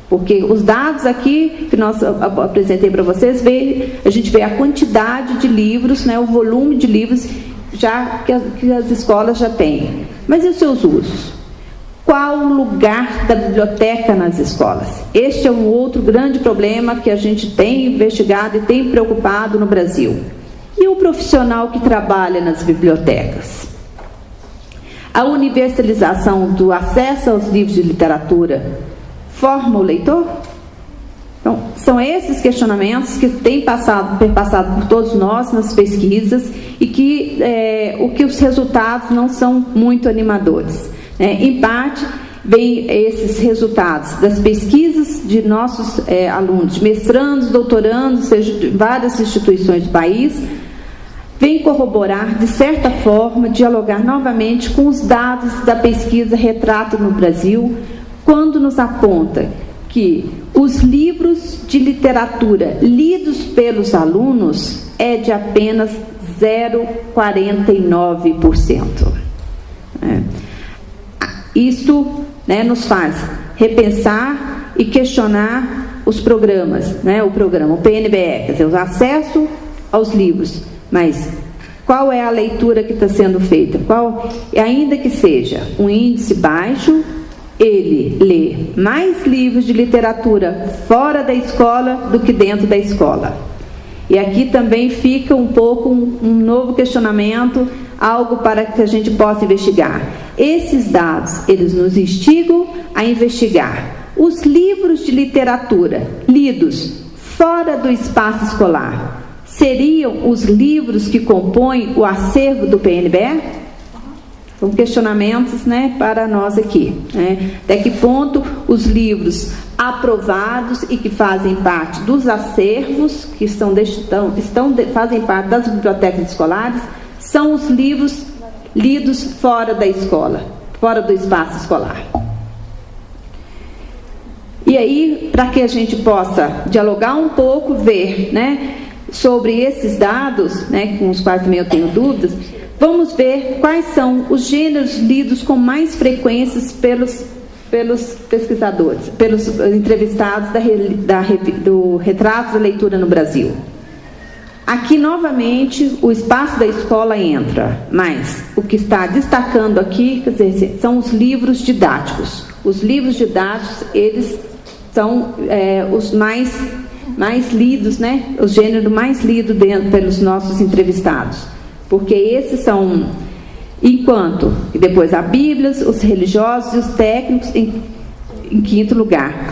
Porque os dados aqui que nós apresentei para vocês, a gente vê a quantidade de livros, o volume de livros já que as escolas já têm. Mas e os seus usos? Qual o lugar da biblioteca nas escolas? Este é um outro grande problema que a gente tem investigado e tem preocupado no Brasil. E o profissional que trabalha nas bibliotecas? A universalização do acesso aos livros de literatura forma o leitor? Então, são esses questionamentos que têm perpassado por todos nós nas pesquisas e que os resultados não são muito animadores. Em parte, vem esses resultados das pesquisas de nossos alunos, mestrandos, doutorandos, seja de várias instituições do país, vem corroborar, de certa forma, dialogar novamente com os dados da pesquisa Retrato no Brasil, quando nos aponta que os livros de literatura lidos pelos alunos é de apenas 0,49%. Isso, né, nos faz repensar e questionar os programas, né, o PNBE, quer dizer, o acesso aos livros, mas qual é a leitura que está sendo feita? Ainda que seja um índice baixo, ele lê mais livros de literatura fora da escola do que dentro da escola. E aqui também fica um pouco um novo questionamento, algo para que a gente possa investigar. Esses dados, eles nos instigam a investigar os livros de literatura lidos fora do espaço escolar. Seriam os livros que compõem o acervo do PNBE? São questionamentos, né, para nós aqui, né? Até que ponto os livros aprovados e que fazem parte dos acervos, que fazem parte das bibliotecas escolares, são os livros lidos fora da escola, fora do espaço escolar. E aí, para que a gente possa dialogar um pouco, ver, né, sobre esses dados, né, com os quais também eu tenho dúvidas, vamos ver quais são os gêneros lidos com mais frequências pelos pesquisadores, pelos entrevistados do Retratos da Leitura no Brasil. Aqui, novamente, o espaço da escola entra, mas o que está destacando aqui, quer dizer, são os livros didáticos. Os livros didáticos, eles são os mais lidos, né? O gênero mais lido pelos nossos entrevistados. Porque esses são, enquanto, e depois a Bíblia, os religiosos e os técnicos, em quinto lugar.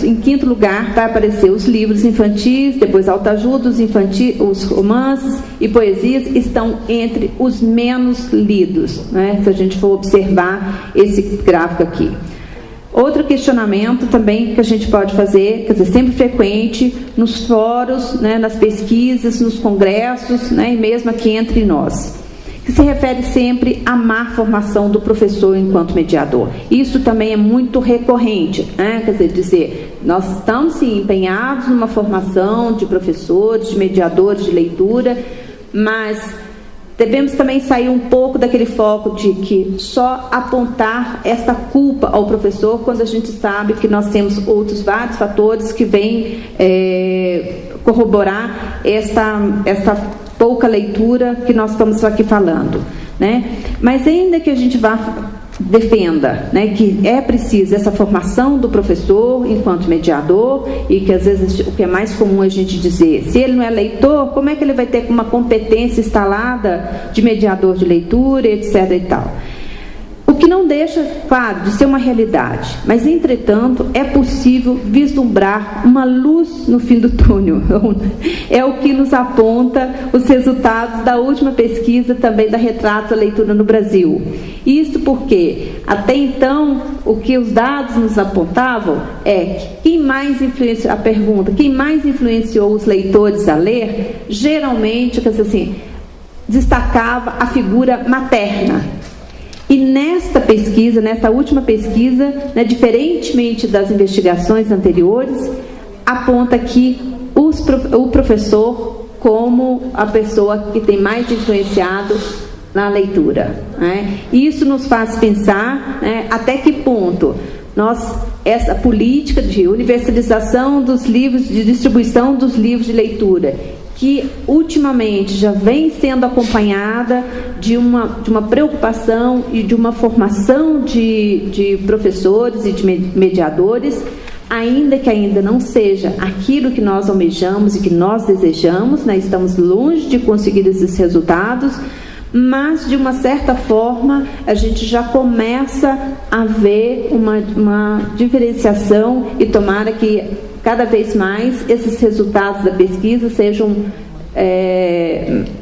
Em quinto lugar vai aparecer os livros infantis, depois autoajuda, os romances e poesias estão entre os menos lidos, né? Se a gente for observar esse gráfico aqui. Outro questionamento também que a gente pode fazer, quer dizer, sempre frequente nos fóruns, né, nas pesquisas, nos congressos, né, e mesmo aqui entre nós, que se refere sempre à má formação do professor enquanto mediador. Isso também é muito recorrente, né? Quer dizer, nós estamos sim empenhados numa formação de professores, de mediadores de leitura, mas devemos também sair um pouco daquele foco de que só apontar essa culpa ao professor, quando a gente sabe que nós temos outros vários fatores que vêm corroborar esta pouca leitura que nós estamos aqui falando, né? Mas ainda que a gente defenda, né, que é preciso essa formação do professor enquanto mediador, e que às vezes o que é mais comum a gente dizer, se ele não é leitor, como é que ele vai ter uma competência instalada de mediador de leitura, etc. e tal. O que não deixa, claro, de ser uma realidade, mas entretanto é possível vislumbrar uma luz no fim do túnel. É o que nos aponta os resultados da última pesquisa também da Retratos da Leitura no Brasil. Isso porque até então o que os dados nos apontavam é que quem mais influenciou os leitores a ler, geralmente, quer dizer assim, destacava a figura materna. E nesta pesquisa, nesta última pesquisa, né, diferentemente das investigações anteriores, aponta que o professor como a pessoa que tem mais influenciado na leitura, né? Isso nos faz pensar, né, até que ponto essa política de universalização dos livros, de distribuição dos livros de leitura, que ultimamente já vem sendo acompanhada de uma preocupação e de uma formação de professores e de mediadores, ainda que ainda não seja aquilo que nós almejamos e que nós desejamos, né? Estamos longe de conseguir esses resultados, mas de uma certa forma a gente já começa a ver uma diferenciação, e tomara que cada vez mais esses resultados da pesquisa sejam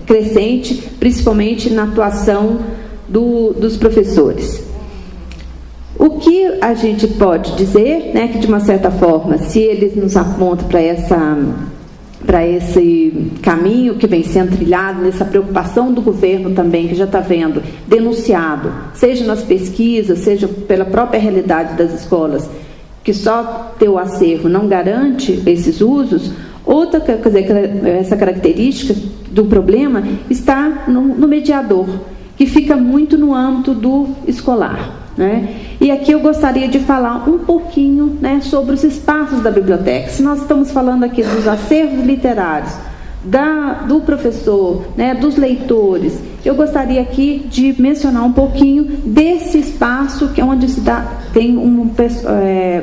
crescentes, principalmente na atuação dos professores. O que a gente pode dizer, né, que de uma certa forma, se eles nos apontam para esse caminho que vem sendo trilhado, nessa preocupação do governo também, que já está vendo denunciado, seja nas pesquisas, seja pela própria realidade das escolas, que só ter o acervo não garante esses usos. Outra, quer dizer, essa característica do problema está no mediador, que fica muito no âmbito do escolar, né? E aqui eu gostaria de falar um pouquinho, né, sobre os espaços da biblioteca. Se nós estamos falando aqui dos acervos literários, do professor, né, dos leitores, eu gostaria aqui de mencionar um pouquinho desse espaço que é onde tem uma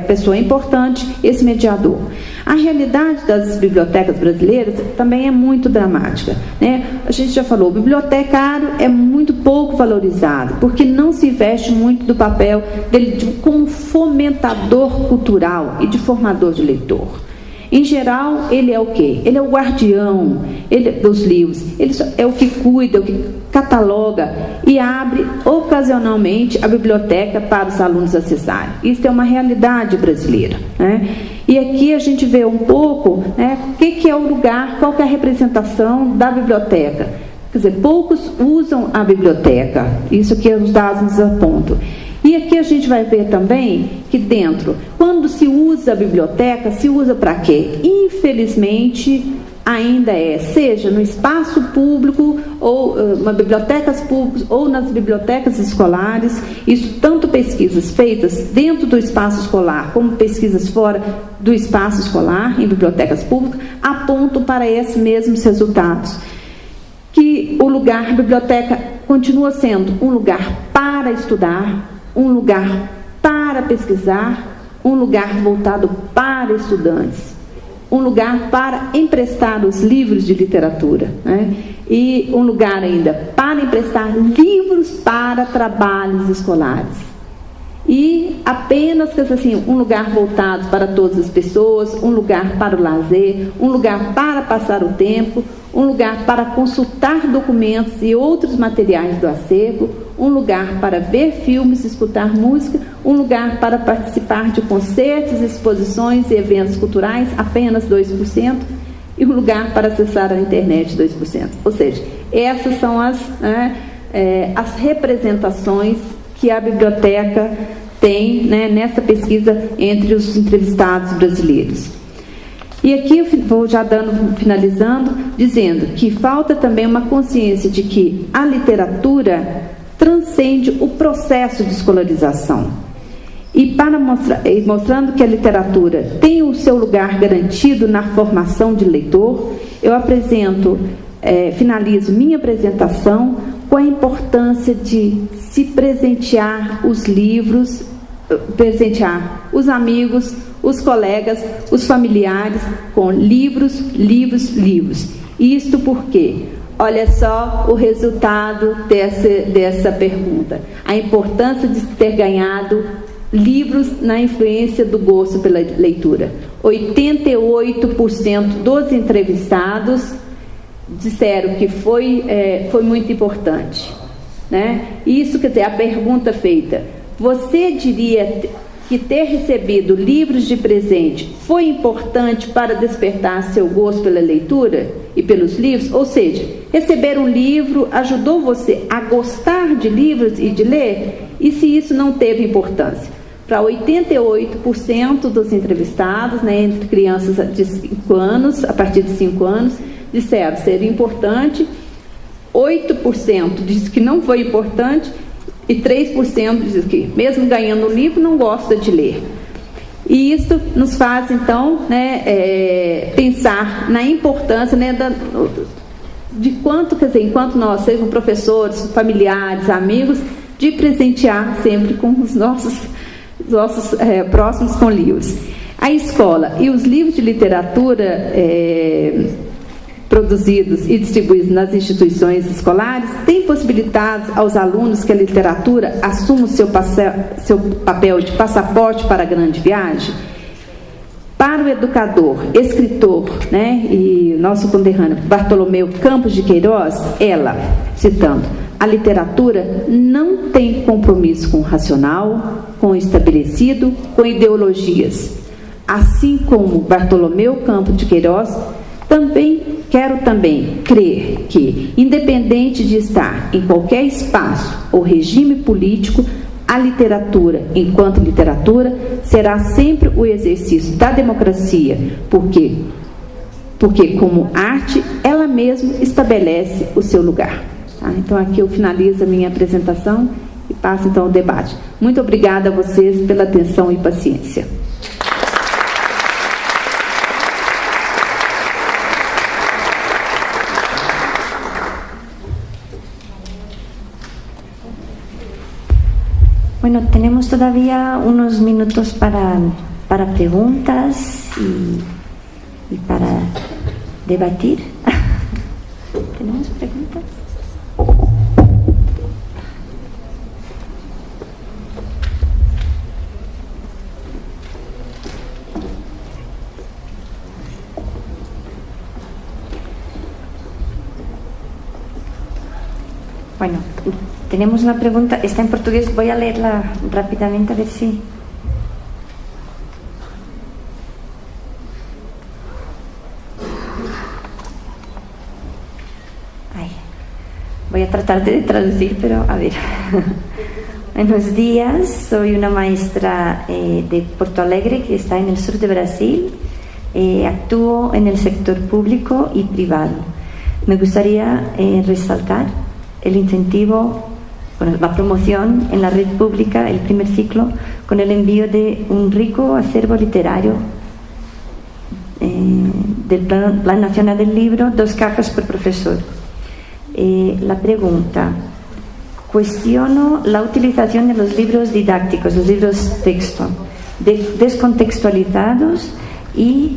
pessoa importante, esse mediador. A realidade das bibliotecas brasileiras também é muito dramática, né? A gente já falou, o bibliotecário é muito pouco valorizado, porque não se investe muito do papel dele como fomentador cultural e de formador de leitor. Em geral, ele é o quê? Ele é o guardião dos livros, ele é o que cuida, o que cataloga e abre ocasionalmente a biblioteca para os alunos acessarem. Isso é uma realidade brasileira, né? E aqui a gente vê um pouco, né, o que é o lugar, qual que é a representação da biblioteca. Quer dizer, poucos usam a biblioteca, isso que os dados nos apontam. E aqui a gente vai ver também que dentro, quando se usa a biblioteca, se usa para quê? Infelizmente, ainda seja no espaço público, ou nas bibliotecas públicas, ou nas bibliotecas escolares, isso tanto pesquisas feitas dentro do espaço escolar, como pesquisas fora do espaço escolar, em bibliotecas públicas, apontam para esses mesmos resultados. Que o lugar, a biblioteca, continua sendo um lugar para estudar, um lugar para pesquisar, um lugar voltado para estudantes, um lugar para emprestar os livros de literatura, né? E um lugar ainda para emprestar livros para trabalhos escolares. E apenas, assim, um lugar voltado para todas as pessoas, um lugar para o lazer, um lugar para passar o tempo, um lugar para consultar documentos e outros materiais do acervo, um lugar para ver filmes, escutar música, um lugar para participar de concertos, exposições e eventos culturais, apenas 2%, e um lugar para acessar a internet, 2%. Ou seja, essas são as representações que a biblioteca tem, né, nessa pesquisa entre os entrevistados brasileiros. E aqui eu vou já finalizando, dizendo que falta também uma consciência de que a literatura transcende o processo de escolarização. E mostrando que a literatura tem o seu lugar garantido na formação de leitor, eu finalizo minha apresentação com a importância de se presentear os livros, presentear os amigos, os colegas, os familiares com livros. Isto porque, olha só o resultado dessa pergunta. A importância de ter ganhado livros na influência do gosto pela leitura. 88% dos entrevistados disseram que foi muito importante, né? Isso, quer dizer, a pergunta feita: você diria que ter recebido livros de presente foi importante para despertar seu gosto pela leitura e pelos livros? Ou seja, receber um livro ajudou você a gostar de livros e de ler? E se isso não teve importância? Para 88% dos entrevistados, né, entre crianças de 5 anos, a partir de 5 anos, disseram ser importante, 8% disse que não foi importante, e 3% diz que, mesmo ganhando o livro, não gosta de ler. E isso nos faz, então, né, pensar na importância, né, de quanto, quer dizer, enquanto nós, sejam professores, familiares, amigos, de presentear sempre com os nossos próximos com livros. A escola e os livros de literatura produzidos e distribuídos nas instituições escolares têm possibilitado aos alunos que a literatura assuma o seu papel de passaporte para a grande viagem? Para o educador, escritor, né, e nosso conterrâneo Bartolomeu Campos de Queiroz, citando: a literatura não tem compromisso com o racional, com o estabelecido, com ideologias. Assim como Bartolomeu Campos de Queiroz, quero crer que, independente de estar em qualquer espaço ou regime político, a literatura, enquanto literatura, será sempre o exercício da democracia, porque como arte, ela mesma estabelece o seu lugar. Tá? Então, aqui eu finalizo a minha apresentação e passo, então, ao debate. Muito obrigada a vocês pela atenção e paciência. Bueno, tenemos todavía unos minutos para preguntas y para debatir. ¿Tenemos preguntas? Bueno, tenemos una pregunta, está en portugués, voy a leerla rápidamente a ver si... Voy a tratar de traducir, pero a ver. Buenos días, soy una maestra de Porto Alegre que está en el sur de Brasil. Actúo en el sector público y privado. Me gustaría resaltar el incentivo, bueno, la promoción en la red pública, el primer ciclo, con el envío de un rico acervo literario del Plan Nacional del Libro, 2 cajas por profesor. La pregunta: cuestiono la utilización de los libros didácticos, los libros texto, descontextualizados y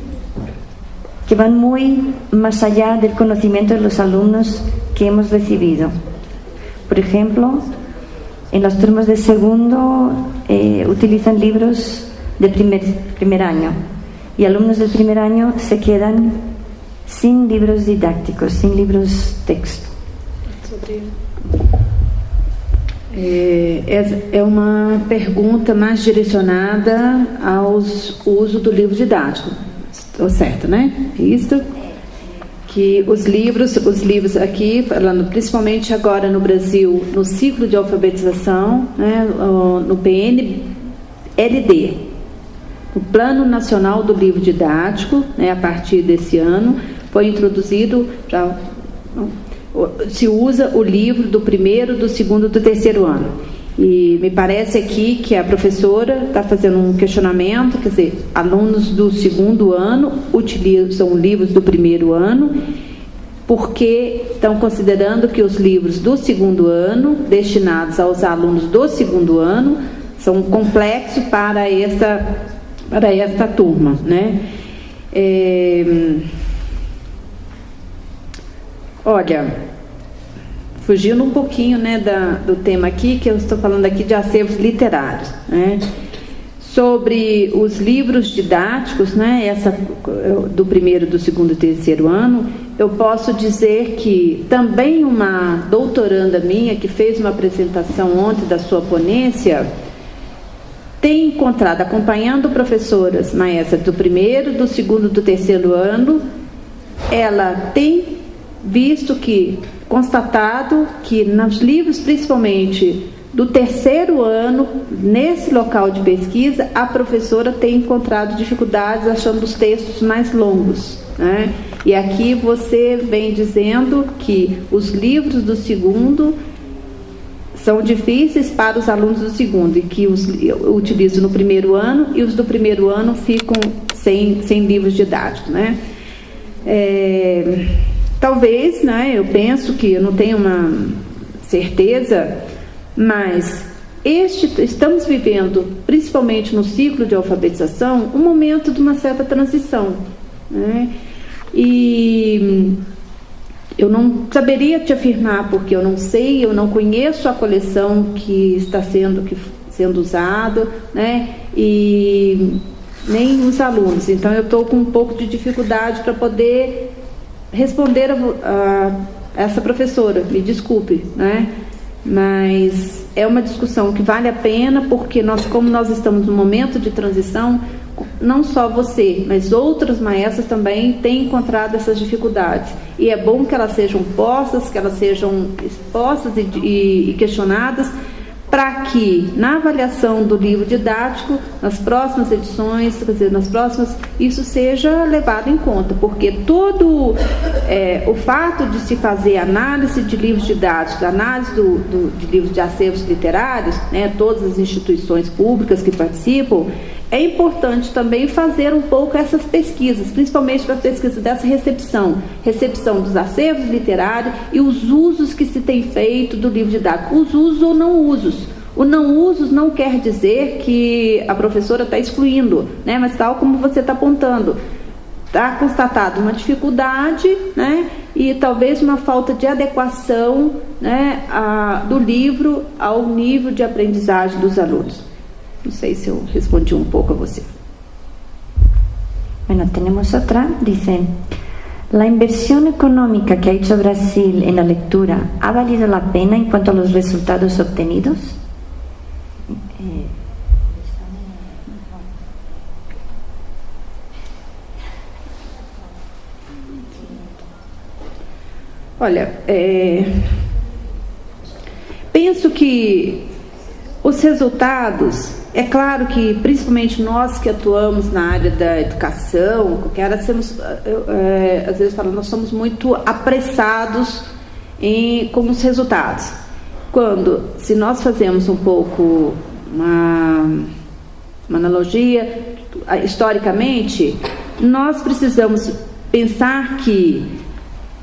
que van muy más allá del conocimiento de los alumnos que hemos recibido. Por ejemplo, en las turmas de segundo utilizan libros de primer año y alumnos del primer año se quedan sin libros didácticos, sin libros texto. É uma pergunta mais direcionada ao uso do livro didático. Estou certo, né? Isso. Que os livros aqui, falando principalmente agora no Brasil, no ciclo de alfabetização, né, no PNLD, o Plano Nacional do Livro Didático, né, a partir desse ano, foi introduzido se usa o livro do primeiro, do segundo, do terceiro ano. E me parece aqui que a professora está fazendo um questionamento, quer dizer, alunos do segundo ano utilizam livros do primeiro ano, porque estão considerando que os livros do segundo ano, destinados aos alunos do segundo ano, são complexos para esta turma, né? Olha, fugindo um pouquinho, né, do tema aqui, que eu estou falando aqui de acervos literários, né? Sobre os livros didáticos, né, do primeiro, do segundo e terceiro ano, eu posso dizer que também uma doutoranda minha, que fez uma apresentação ontem da sua ponência, tem encontrado, acompanhando professoras maestras do primeiro, do segundo, do terceiro ano, ela tem constatado que nos livros, principalmente do terceiro ano, nesse local de pesquisa, a professora tem encontrado dificuldades achando os textos mais longos, né? E aqui você vem dizendo que os livros do segundo são difíceis para os alunos do segundo e que os utilizam no primeiro ano e os do primeiro ano ficam sem livros didáticos, né? Talvez, né, eu penso que eu não tenho uma certeza, mas estamos vivendo, principalmente no ciclo de alfabetização, um momento de uma certa transição, né? E eu não saberia te afirmar, porque eu não sei, eu não conheço a coleção que está sendo usada, né? E nem os alunos. Então eu estou com um pouco de dificuldade para poder responder a essa professora, me desculpe, né? Mas é uma discussão que vale a pena, porque como nós estamos num momento de transição, não só você, mas outras maestras também têm encontrado essas dificuldades, e é bom que elas sejam postas, que elas sejam expostas e questionadas, para que na avaliação do livro didático, nas próximas edições, quer dizer, nas próximas, isso seja levado em conta, porque todo o fato de se fazer análise de livros didáticos, análise de livros de acervos literários, né, todas as instituições públicas que participam, é importante também fazer um pouco essas pesquisas, principalmente para a pesquisa dessa recepção dos acervos literários e os usos que se tem feito do livro didático, os usos ou não usos. O não usos não quer dizer que a professora está excluindo, né? Mas tal como você está apontando, está constatado uma dificuldade, né? E talvez uma falta de adequação, né, do livro ao nível de aprendizagem dos alunos. Não sei se eu respondi um pouco a você. Bueno, tenemos otra. Dice: ¿la inversión económica que ha hecho Brasil en la lectura ha valido la pena en cuanto a los resultados obtenidos? Olha, penso que os resultados, é claro que principalmente nós que atuamos na área da educação, às vezes falo, nós somos muito apressados com os resultados. Se nós fazemos um pouco uma analogia, historicamente, nós precisamos pensar que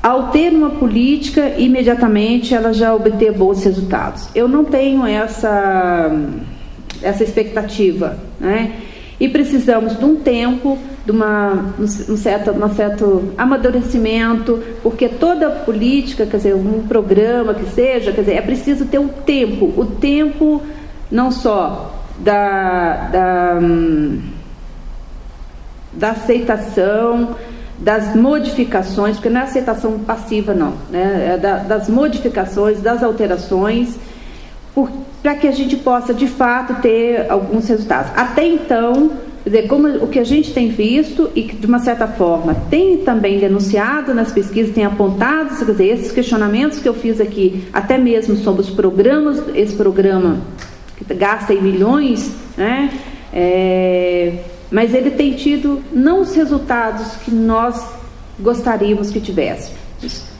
ao ter uma política, imediatamente ela já obter bons resultados. Eu não tenho essa expectativa, né? E precisamos de um tempo, de um certo amadurecimento, porque toda política, quer dizer, um programa que seja, quer dizer, é preciso ter o tempo não só da aceitação, das modificações, porque não é aceitação passiva não, né? É das modificações, das alterações, para que a gente possa de fato ter alguns resultados. Até então, quer dizer, como o que a gente tem visto e que de uma certa forma tem também denunciado nas pesquisas, tem apontado, quer dizer, esses questionamentos que eu fiz aqui, até mesmo sobre os programas, esse programa que gasta em milhões, né? Mas ele tem tido não os resultados que nós gostaríamos que tivesse,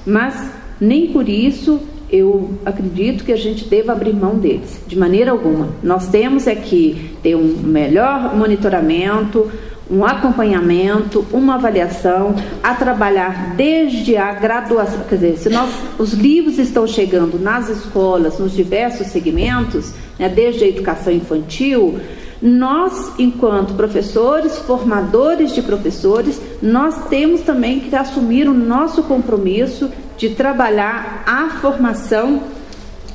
mas nem por isso eu acredito que a gente deva abrir mão deles, de maneira alguma. Nós temos que ter um melhor monitoramento, um acompanhamento, uma avaliação, a trabalhar desde a graduação, quer dizer, os livros estão chegando nas escolas, nos diversos segmentos, né, desde a educação infantil. Nós, enquanto professores, formadores de professores, nós temos também que assumir o nosso compromisso de trabalhar a formação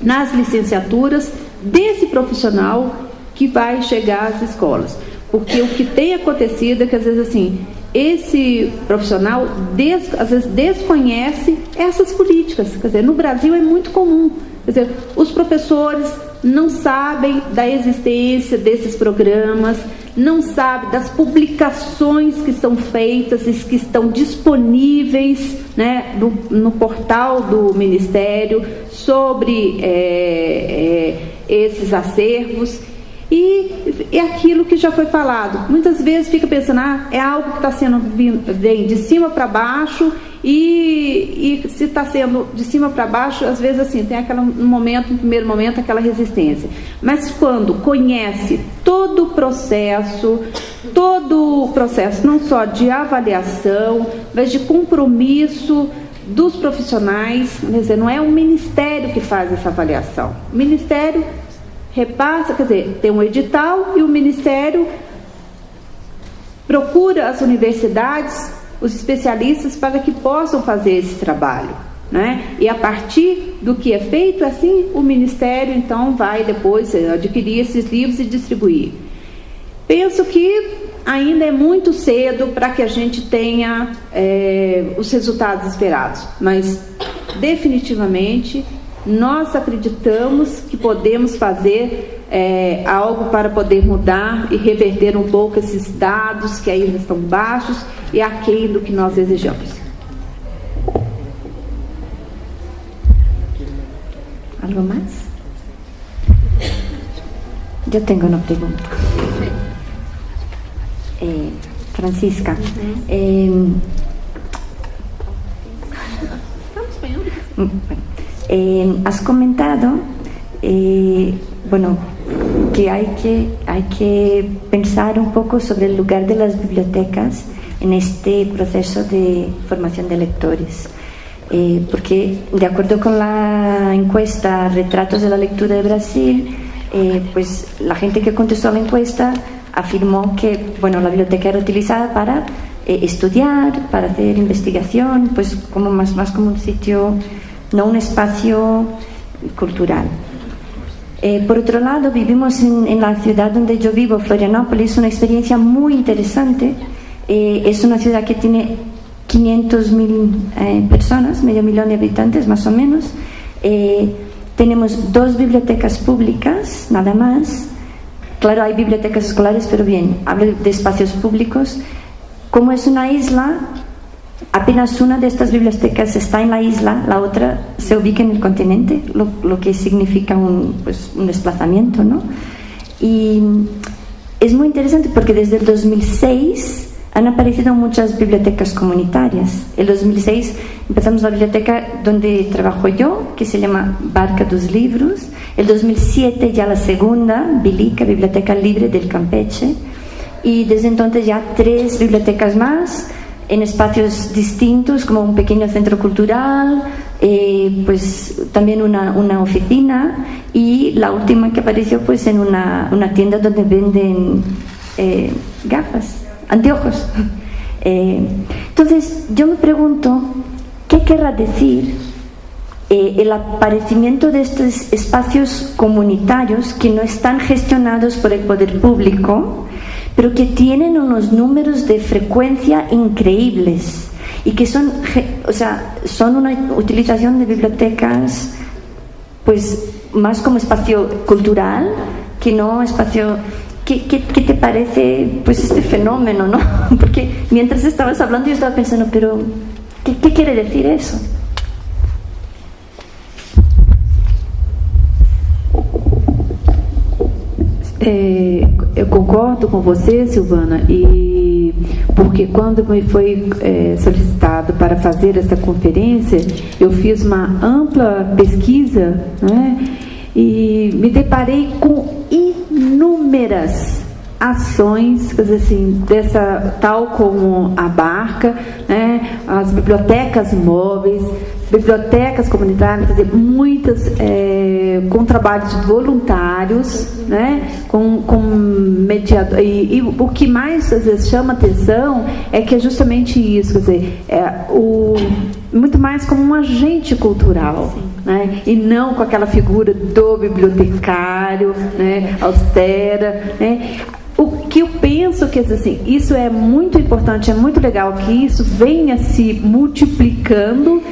nas licenciaturas desse profissional que vai chegar às escolas. Porque o que tem acontecido é que, às vezes, assim, esse profissional, às vezes, desconhece essas políticas. Quer dizer, no Brasil é muito comum. Quer dizer, os professores não sabem da existência desses programas, não sabem das publicações que são feitas e que estão disponíveis, né, no portal do Ministério sobre esses acervos. E é aquilo que já foi falado. Muitas vezes fica pensando, é algo que está sendo vem de cima para baixo, e se está sendo de cima para baixo, às vezes assim, tem no primeiro momento, aquela resistência. Mas quando conhece todo o processo não só de avaliação, mas de compromisso dos profissionais, quer dizer, não é o Ministério que faz essa avaliação. O Ministério repassa, quer dizer, tem um edital e o Ministério procura as universidades, os especialistas, para que possam fazer esse trabalho, né? E a partir do que é feito, assim, o Ministério, então, vai depois adquirir esses livros e distribuir. Penso que ainda é muito cedo para que a gente tenha os resultados esperados, mas definitivamente nós acreditamos que podemos fazer algo para poder mudar e reverter um pouco esses dados que ainda estão baixos e aquém do que nós desejamos. Algo mais? eu tenho uma pergunta. Francisca, has comentado que hay que pensar un poco sobre el lugar de las bibliotecas en este proceso de formación de lectores, porque de acuerdo con la encuesta Retratos de la Lectura de Brasil, pues la gente que contestó a la encuesta afirmó que la biblioteca era utilizada para estudiar, para hacer investigación, pues como más como un sitio, no un espacio cultural. Por otro lado, vivimos en la ciudad donde yo vivo, Florianópolis, una experiencia muy interesante. Es una ciudad que tiene 500.000 personas, medio millón de habitantes más o menos. Tenemos 2 bibliotecas públicas, nada más. Claro, hay bibliotecas escolares, pero bien, hablo de espacios públicos. Como es una isla, apenas una de estas bibliotecas está en la isla, la otra se ubica en el continente, lo que significa un desplazamiento, ¿no? Y es muy interesante porque desde el 2006 han aparecido muchas bibliotecas comunitarias. En 2006 empezamos la biblioteca donde trabajo yo, que se llama Barca dos Livros. En 2007 ya la segunda, Bilica, Biblioteca Libre del Campeche. Y desde entonces ya 3 bibliotecas más, en espacios distintos, como un pequeño centro cultural, pues también una oficina, y la última que apareció pues en una tienda donde venden gafas, anteojos. Entonces yo me pregunto, ¿qué querrá decir el aparecimiento de estos espacios comunitarios que no están gestionados por el poder público, pero que tienen unos números de frecuencia increíbles y que son una utilización de bibliotecas pues más como espacio cultural que no espacio... ¿Qué te parece pues este fenómeno, no? Porque mientras estabas hablando yo estaba pensando, pero ¿qué quiere decir eso? Eu concordo com você, Silvana, e porque quando me foi solicitado para fazer essa conferência, eu fiz uma ampla pesquisa, né, e me deparei com inúmeras ações, quer dizer assim, tal como a Barca, né, as bibliotecas móveis, bibliotecas comunitárias, quer dizer, muitas com trabalhos voluntários, né, com mediador, e o que mais às vezes chama atenção é que é justamente isso, quer dizer, muito mais como um agente cultural, né, e não com aquela figura do bibliotecário, né, austera, né. O que eu penso que assim, isso é muito importante, é muito legal que isso venha se multiplicando,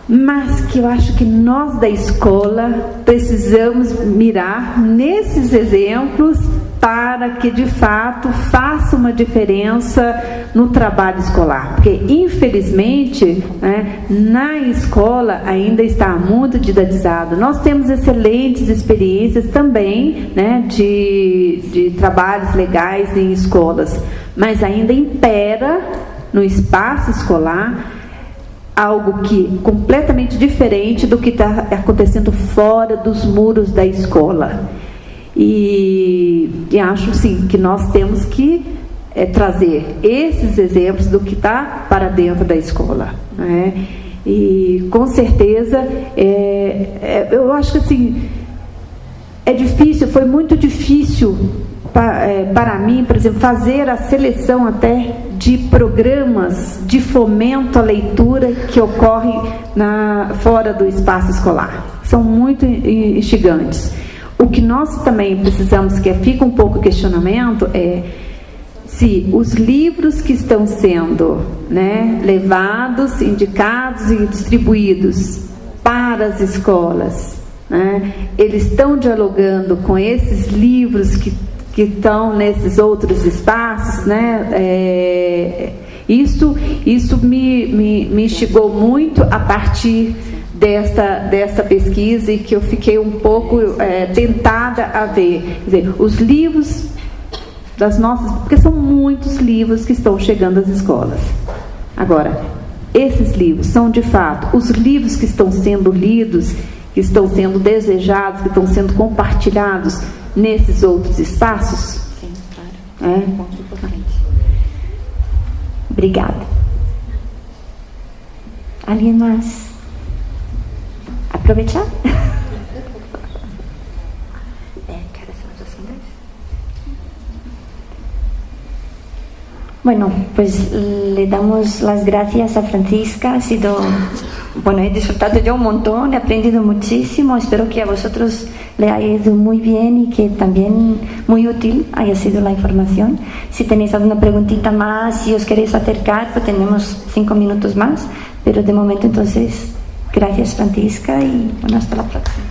mas que eu acho que nós da escola precisamos mirar nesses exemplos para que de fato faça uma diferença no trabalho escolar, porque infelizmente, né, na escola ainda está muito didatizado. Nós temos excelentes experiências também, né, de trabalhos legais em escolas, mas ainda impera no espaço escolar algo que completamente diferente do que está acontecendo fora dos muros da escola. E acho sim que nós temos que trazer esses exemplos do que está para dentro da escola, né? E com certeza eu acho que assim é difícil, foi muito difícil para mim, por exemplo, fazer a seleção até de programas de fomento à leitura que ocorrem fora do espaço escolar. São muito instigantes. O que nós também precisamos, que fica um pouco questionamento, é se os livros que estão sendo, né, levados, indicados e distribuídos para as escolas, né, eles estão dialogando com esses livros que estão nesses outros espaços, né? Isso me instigou muito a partir desta pesquisa e que eu fiquei um pouco tentada a ver. Quer dizer, os livros das nossas... Porque são muitos livros que estão chegando às escolas. Agora, esses livros são, de fato, os livros que estão sendo lidos, que estão sendo desejados, que estão sendo compartilhados nesses outros espaços? Sim, claro. É um ponto importante. Obrigada. Alguém mais? Aprovechar? Bueno, pues le damos las gracias a Francisca. Ha sido, bueno, he disfrutado yo un montón, he aprendido muchísimo. Espero que a vosotros le haya ido muy bien y que también muy útil haya sido la información. Si tenéis alguna preguntita más, si os queréis acercar, pues tenemos 5 minutos más. Pero de momento, entonces, gracias Francisca y bueno, hasta la próxima.